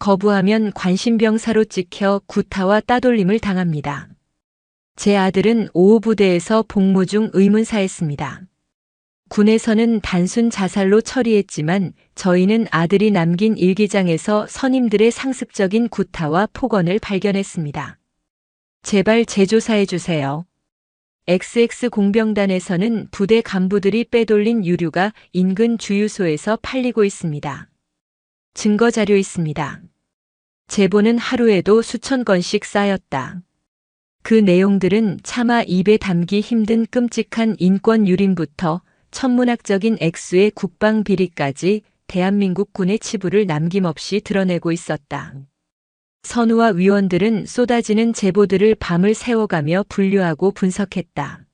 거부하면 관심병사로 찍혀 구타와 따돌림을 당합니다. 제 아들은 5호 부대에서 복무 중 의문사했습니다. 군에서는 단순 자살로 처리했지만 저희는 아들이 남긴 일기장에서 선임들의 상습적인 구타와 폭언을 발견했습니다. 제발 재조사해 주세요. XX 공병단에서는 부대 간부들이 빼돌린 유류가 인근 주유소에서 팔리고 있습니다. 증거 자료 있습니다. 제보는 하루에도 수천 건씩 쌓였다. 그 내용들은 차마 입에 담기 힘든 끔찍한 인권 유린부터 천문학적인 액수의 국방 비리까지 대한민국 군의 치부를 남김없이 드러내고 있었다. 선우와 위원들은 쏟아지는 제보들을 밤을 새워가며 분류하고 분석했다.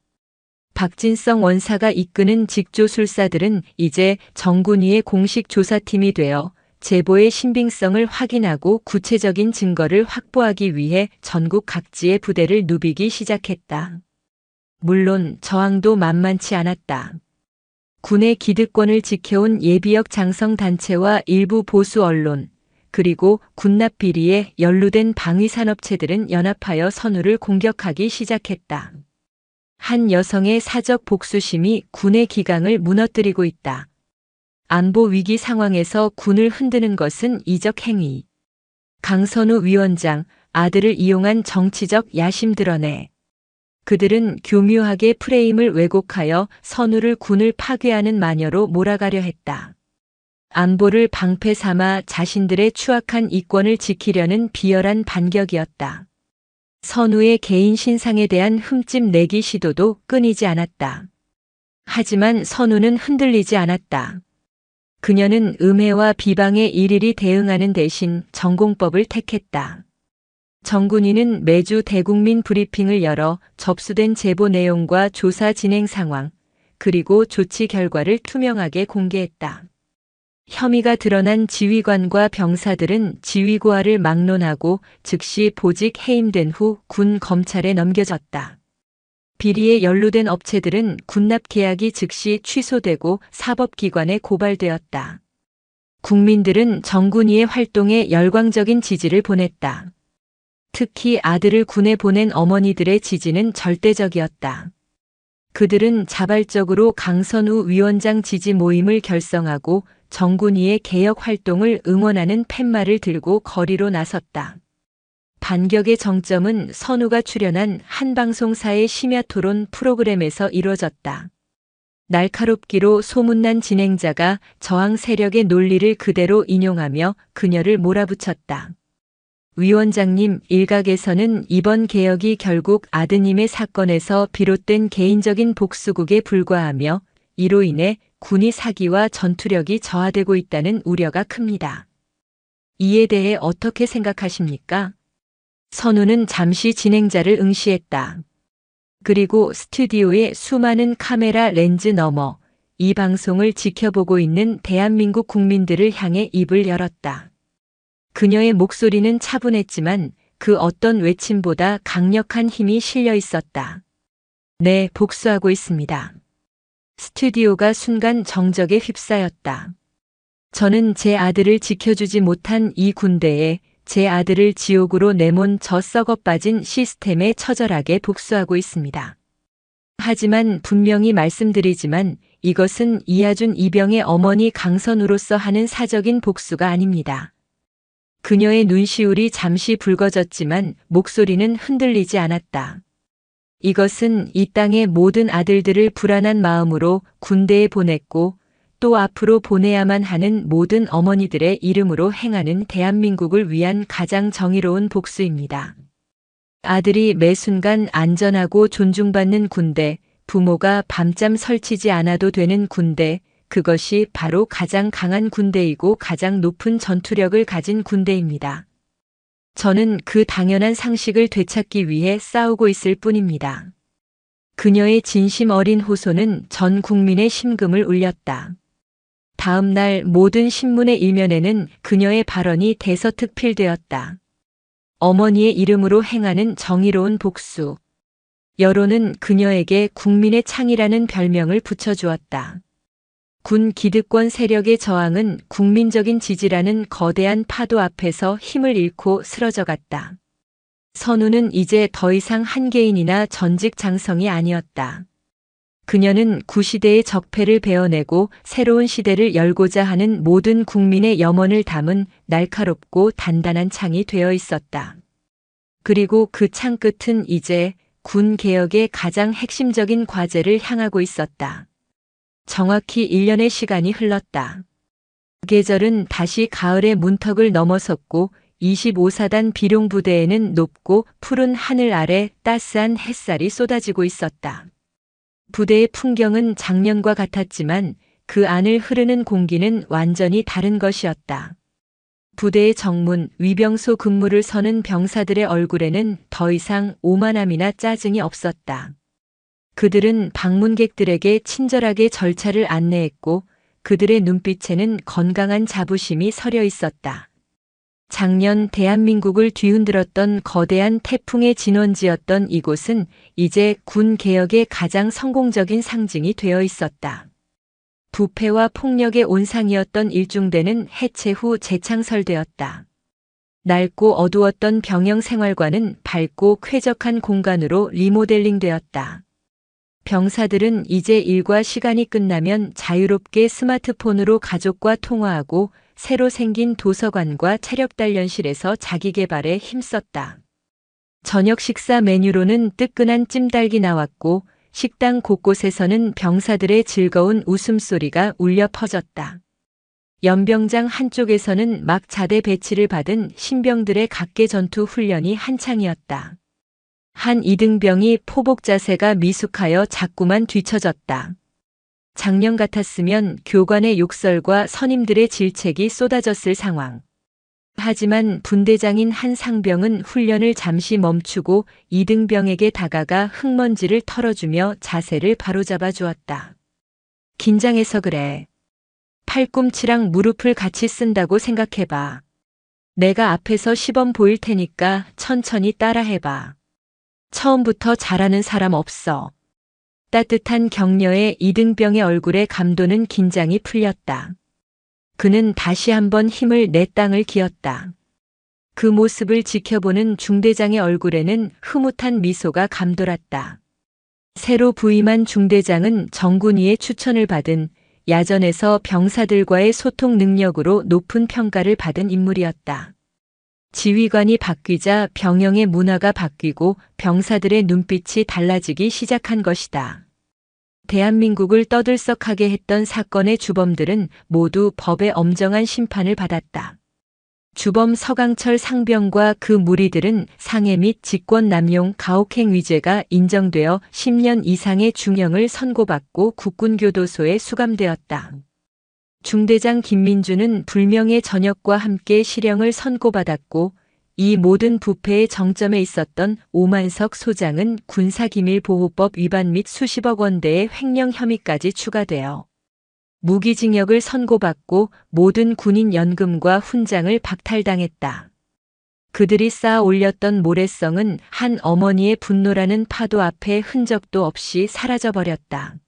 박진성 원사가 이끄는 직조술사들은 이제 정군위의 공식 조사팀이 되어 제보의 신빙성을 확인하고 구체적인 증거를 확보하기 위해 전국 각지의 부대를 누비기 시작했다. 물론 저항도 만만치 않았다. 군의 기득권을 지켜온 예비역 장성단체와 일부 보수 언론, 그리고 군납 비리에 연루된 방위산업체들은 연합하여 선우를 공격하기 시작했다. 한 여성의 사적 복수심이 군의 기강을 무너뜨리고 있다. 안보 위기 상황에서 군을 흔드는 것은 이적 행위. 강선우 위원장, 아들을 이용한 정치적 야심 드러내. 그들은 교묘하게 프레임을 왜곡하여 선우를 군을 파괴하는 마녀로 몰아가려 했다. 안보를 방패 삼아 자신들의 추악한 이권을 지키려는 비열한 반격이었다. 선우의 개인 신상에 대한 흠집 내기 시도도 끊이지 않았다. 하지만 선우는 흔들리지 않았다. 그녀는 음해와 비방에 일일이 대응하는 대신 전공법을 택했다. 정군위는 매주 대국민 브리핑을 열어 접수된 제보 내용과 조사 진행 상황, 그리고 조치 결과를 투명하게 공개했다. 혐의가 드러난 지휘관과 병사들은 지휘고하를 막론하고 즉시 보직 해임된 후 군 검찰에 넘겨졌다. 비리에 연루된 업체들은 군납 계약이 즉시 취소되고 사법기관에 고발되었다. 국민들은 정군위의 활동에 열광적인 지지를 보냈다. 특히 아들을 군에 보낸 어머니들의 지지는 절대적이었다. 그들은 자발적으로 강선우 위원장 지지 모임을 결성하고 정군위의 개혁 활동을 응원하는 팻말을 들고 거리로 나섰다. 반격의 정점은 선우가 출연한 한 방송사의 심야 토론 프로그램에서 이루어졌다. 날카롭기로 소문난 진행자가 저항 세력의 논리를 그대로 인용하며 그녀를 몰아붙였다. 위원장님, 일각에서는 이번 개혁이 결국 아드님의 사건에서 비롯된 개인적인 복수국에 불과하며 이로 인해 군의 사기와 전투력이 저하되고 있다는 우려가 큽니다. 이에 대해 어떻게 생각하십니까? 선우는 잠시 진행자를 응시했다. 그리고 스튜디오의 수많은 카메라 렌즈 너머 이 방송을 지켜보고 있는 대한민국 국민들을 향해 입을 열었다. 그녀의 목소리는 차분했지만 그 어떤 외침보다 강력한 힘이 실려 있었다. 네, 복수하고 있습니다. 스튜디오가 순간 정적에 휩싸였다. 저는 제 아들을 지켜주지 못한 이 군대에 제 아들을 지옥으로 내몬 저 썩어 빠진 시스템에 처절하게 복수하고 있습니다. 하지만 분명히 말씀드리지만 이것은 이하준 이병의 어머니 강선우로서 하는 사적인 복수가 아닙니다. 그녀의 눈시울이 잠시 붉어졌지만 목소리는 흔들리지 않았다. 이것은 이 땅의 모든 아들들을 불안한 마음으로 군대에 보냈고 또 앞으로 보내야만 하는 모든 어머니들의 이름으로 행하는 대한민국을 위한 가장 정의로운 복수입니다. 아들이 매 순간 안전하고 존중받는 군대, 부모가 밤잠 설치지 않아도 되는 군대, 그것이 바로 가장 강한 군대이고 가장 높은 전투력을 가진 군대입니다. 저는 그 당연한 상식을 되찾기 위해 싸우고 있을 뿐입니다. 그녀의 진심 어린 호소는 전 국민의 심금을 울렸다. 다음 날 모든 신문의 일면에는 그녀의 발언이 대서특필되었다. 어머니의 이름으로 행하는 정의로운 복수. 여론은 그녀에게 국민의 창이라는 별명을 붙여주었다. 군 기득권 세력의 저항은 국민적인 지지라는 거대한 파도 앞에서 힘을 잃고 쓰러져갔다. 선우는 이제 더 이상 한개인이나 전직 장성이 아니었다. 그녀는 구시대의 적폐를 베어내고 새로운 시대를 열고자 하는 모든 국민의 염원을 담은 날카롭고 단단한 창이 되어 있었다. 그리고 그 창 끝은 이제 군 개혁의 가장 핵심적인 과제를 향하고 있었다. 정확히 1년의 시간이 흘렀다. 그 계절은 다시 가을의 문턱을 넘어섰고 25사단 비룡부대에는 높고 푸른 하늘 아래 따스한 햇살이 쏟아지고 있었다. 부대의 풍경은 작년과 같았지만 그 안을 흐르는 공기는 완전히 다른 것이었다. 부대의 정문, 위병소 근무를 서는 병사들의 얼굴에는 더 이상 오만함이나 짜증이 없었다. 그들은 방문객들에게 친절하게 절차를 안내했고 그들의 눈빛에는 건강한 자부심이 서려 있었다. 작년 대한민국을 뒤흔들었던 거대한 태풍의 진원지였던 이곳은 이제 군 개혁의 가장 성공적인 상징이 되어 있었다. 부패와 폭력의 온상이었던 일중대는 해체 후 재창설되었다. 낡고 어두웠던 병영 생활관은 밝고 쾌적한 공간으로 리모델링되었다. 병사들은 이제 일과 시간이 끝나면 자유롭게 스마트폰으로 가족과 통화하고 새로 생긴 도서관과 체력단련실에서 자기계발에 힘썼다. 저녁 식사 메뉴로는 뜨끈한 찜닭이 나왔고 식당 곳곳에서는 병사들의 즐거운 웃음소리가 울려 퍼졌다. 연병장 한쪽에서는 막 자대 배치를 받은 신병들의 각계 전투 훈련이 한창이었다. 한 이등병이 포복 자세가 미숙하여 자꾸만 뒤처졌다. 작년 같았으면 교관의 욕설과 선임들의 질책이 쏟아졌을 상황. 하지만 분대장인 한 상병은 훈련을 잠시 멈추고 이등병에게 다가가 흙먼지를 털어주며 자세를 바로잡아 주었다. 긴장해서 그래. 팔꿈치랑 무릎을 같이 쓴다고 생각해봐. 내가 앞에서 시범 보일 테니까 천천히 따라해봐. 처음부터 잘하는 사람 없어. 따뜻한 격려에 이등병의 얼굴에 감도는 긴장이 풀렸다. 그는 다시 한번 힘을 내 땅을 기었다. 그 모습을 지켜보는 중대장의 얼굴에는 흐뭇한 미소가 감돌았다. 새로 부임한 중대장은 정군이의 추천을 받은 야전에서 병사들과의 소통 능력으로 높은 평가를 받은 인물이었다. 지휘관이 바뀌자 병영의 문화가 바뀌고 병사들의 눈빛이 달라지기 시작한 것이다. 대한민국을 떠들썩하게 했던 사건의 주범들은 모두 법의 엄정한 심판을 받았다. 주범 서강철 상병과 그 무리들은 상해 및 직권남용 가혹행 위죄가 인정되어 10년 이상의 중형을 선고받고 국군교도소에 수감되었다. 중대장 김민주는 불명예 전역과 함께 실형을 선고받았고 이 모든 부패의 정점에 있었던 오만석 소장은 군사기밀보호법 위반 및 수십억 원대의 횡령 혐의까지 추가되어 무기징역을 선고받고 모든 군인 연금과 훈장을 박탈당했다. 그들이 쌓아 올렸던 모래성은 한 어머니의 분노라는 파도 앞에 흔적도 없이 사라져버렸다.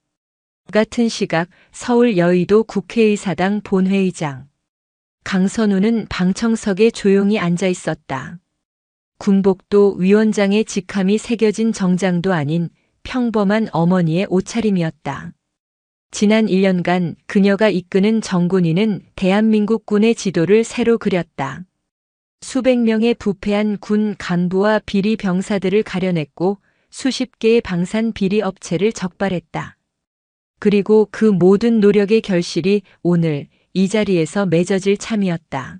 같은 시각 서울 여의도 국회의사당 본회의장. 강선우는 방청석에 조용히 앉아 있었다. 군복도 위원장의 직함이 새겨진 정장도 아닌 평범한 어머니의 옷차림이었다. 지난 1년간 그녀가 이끄는 정군이는 대한민국 군의 지도를 새로 그렸다. 수백 명의 부패한 군 간부와 비리 병사들을 가려냈고 수십 개의 방산 비리 업체를 적발했다. 그리고 그 모든 노력의 결실이 오늘 이 자리에서 맺어질 참이었다.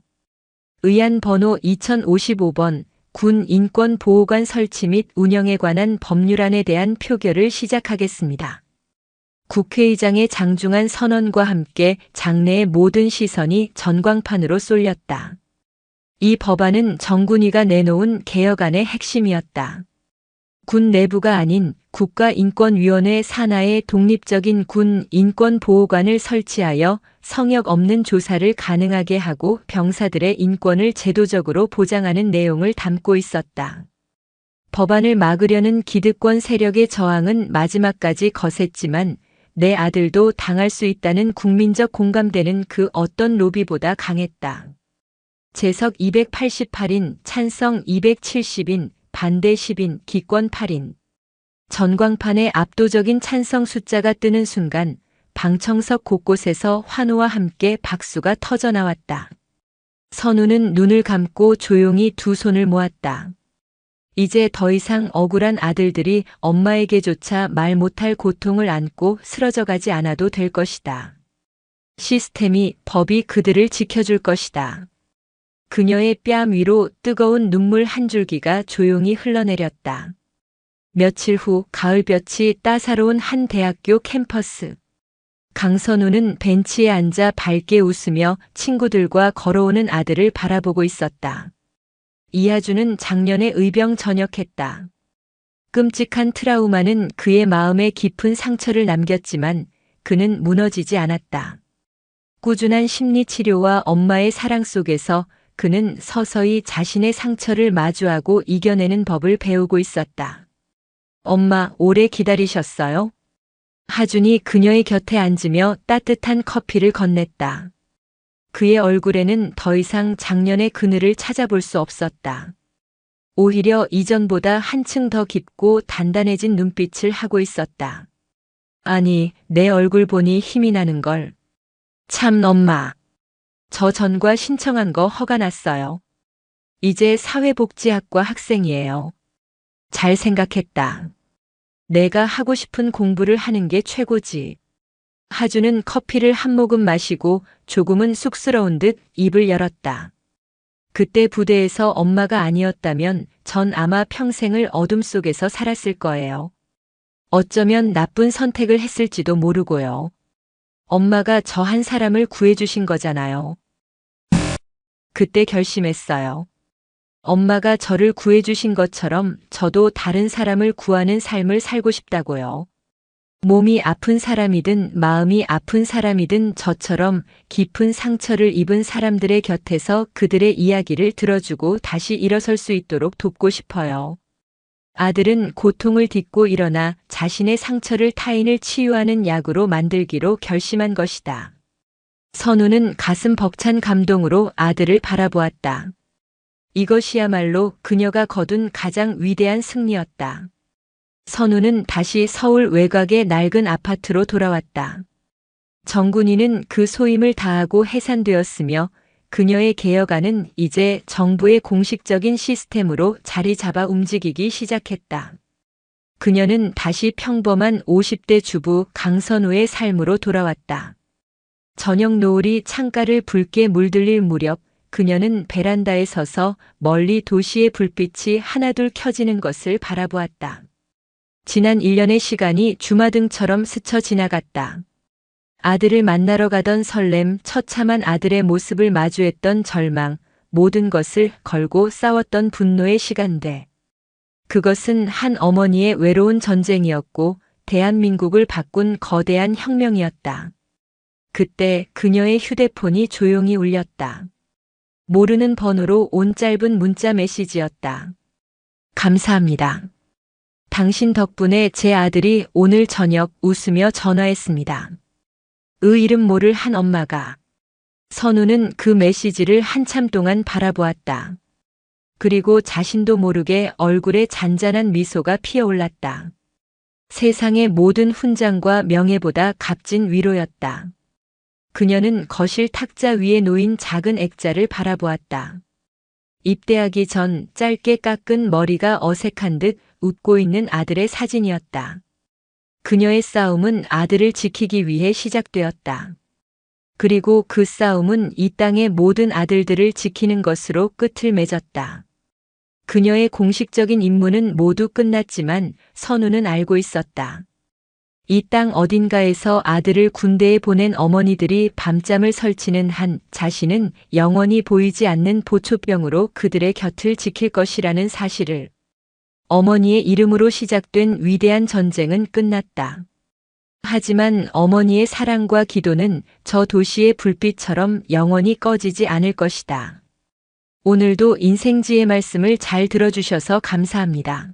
의안 번호 2055번 군 인권보호관 설치 및 운영에 관한 법률안에 대한 표결을 시작하겠습니다. 국회의장의 장중한 선언과 함께 장내의 모든 시선이 전광판으로 쏠렸다. 이 법안은 정군이가 내놓은 개혁안의 핵심이었다. 군 내부가 아닌 국가인권위원회 산하의 독립적인 군 인권보호관을 설치하여 성역 없는 조사를 가능하게 하고 병사들의 인권을 제도적으로 보장하는 내용을 담고 있었다. 법안을 막으려는 기득권 세력의 저항은 마지막까지 거셌지만 내 아들도 당할 수 있다는 국민적 공감대는 그 어떤 로비보다 강했다. 재석 288인, 찬성 270인, 반대 10인, 기권 8인. 전광판에 압도적인 찬성 숫자가 뜨는 순간 방청석 곳곳에서 환호와 함께 박수가 터져나왔다. 선우는 눈을 감고 조용히 두 손을 모았다. 이제 더 이상 억울한 아들들이 엄마에게조차 말 못할 고통을 안고 쓰러져가지 않아도 될 것이다. 시스템이, 법이 그들을 지켜줄 것이다. 그녀의 뺨 위로 뜨거운 눈물 한 줄기가 조용히 흘러내렸다. 며칠 후 가을볕이 따사로운 한 대학교 캠퍼스. 강선우는 벤치에 앉아 밝게 웃으며 친구들과 걸어오는 아들을 바라보고 있었다. 이하준은 작년에 의병 전역했다. 끔찍한 트라우마는 그의 마음에 깊은 상처를 남겼지만 그는 무너지지 않았다. 꾸준한 심리치료와 엄마의 사랑 속에서 그는 서서히 자신의 상처를 마주하고 이겨내는 법을 배우고 있었다. 엄마, 오래 기다리셨어요? 하준이 그녀의 곁에 앉으며 따뜻한 커피를 건넸다. 그의 얼굴에는 더 이상 작년의 그늘을 찾아볼 수 없었다. 오히려 이전보다 한층 더 깊고 단단해진 눈빛을 하고 있었다. 아니, 내 얼굴 보니 힘이 나는걸. 참 엄마. 저 전과 신청한 거 허가 났어요. 이제 사회복지학과 학생이에요. 잘 생각했다. 내가 하고 싶은 공부를 하는 게 최고지. 하주는 커피를 한 모금 마시고 조금은 쑥스러운 듯 입을 열었다. 그때 부대에서 엄마가 아니었다면 전 아마 평생을 어둠 속에서 살았을 거예요. 어쩌면 나쁜 선택을 했을지도 모르고요. 엄마가 저 한 사람을 구해주신 거잖아요. 그때 결심했어요. 엄마가 저를 구해주신 것처럼 저도 다른 사람을 구하는 삶을 살고 싶다고요. 몸이 아픈 사람이든 마음이 아픈 사람이든 저처럼 깊은 상처를 입은 사람들의 곁에서 그들의 이야기를 들어주고 다시 일어설 수 있도록 돕고 싶어요. 아들은 고통을 딛고 일어나 자신의 상처를 타인을 치유하는 약으로 만들기로 결심한 것이다. 선우는 가슴 벅찬 감동으로 아들을 바라보았다. 이것이야말로 그녀가 거둔 가장 위대한 승리였다. 선우는 다시 서울 외곽의 낡은 아파트로 돌아왔다. 정군이는 그 소임을 다하고 해산되었으며 그녀의 개혁안은 이제 정부의 공식적인 시스템으로 자리 잡아 움직이기 시작했다. 그녀는 다시 평범한 50대 주부 강선우의 삶으로 돌아왔다. 저녁 노을이 창가를 붉게 물들일 무렵 그녀는 베란다에 서서 멀리 도시의 불빛이 하나둘 켜지는 것을 바라보았다. 지난 1년의 시간이 주마등처럼 스쳐 지나갔다. 아들을 만나러 가던 설렘, 처참한 아들의 모습을 마주했던 절망, 모든 것을 걸고 싸웠던 분노의 시간대. 그것은 한 어머니의 외로운 전쟁이었고 대한민국을 바꾼 거대한 혁명이었다. 그때 그녀의 휴대폰이 조용히 울렸다. 모르는 번호로 온 짧은 문자 메시지였다. 감사합니다. 당신 덕분에 제 아들이 오늘 저녁 웃으며 전화했습니다. 이름 모를 한 엄마가. 선우는 그 메시지를 한참 동안 바라보았다. 그리고 자신도 모르게 얼굴에 잔잔한 미소가 피어올랐다. 세상의 모든 훈장과 명예보다 값진 위로였다. 그녀는 거실 탁자 위에 놓인 작은 액자를 바라보았다. 입대하기 전 짧게 깎은 머리가 어색한 듯 웃고 있는 아들의 사진이었다. 그녀의 싸움은 아들을 지키기 위해 시작되었다. 그리고 그 싸움은 이 땅의 모든 아들들을 지키는 것으로 끝을 맺었다. 그녀의 공식적인 임무는 모두 끝났지만 선우는 알고 있었다. 이 땅 어딘가에서 아들을 군대에 보낸 어머니들이 밤잠을 설치는 한 자신은 영원히 보이지 않는 보초병으로 그들의 곁을 지킬 것이라는 사실을. 어머니의 이름으로 시작된 위대한 전쟁은 끝났다. 하지만 어머니의 사랑과 기도는 저 도시의 불빛처럼 영원히 꺼지지 않을 것이다. 오늘도 인생지의 말씀을 잘 들어주셔서 감사합니다.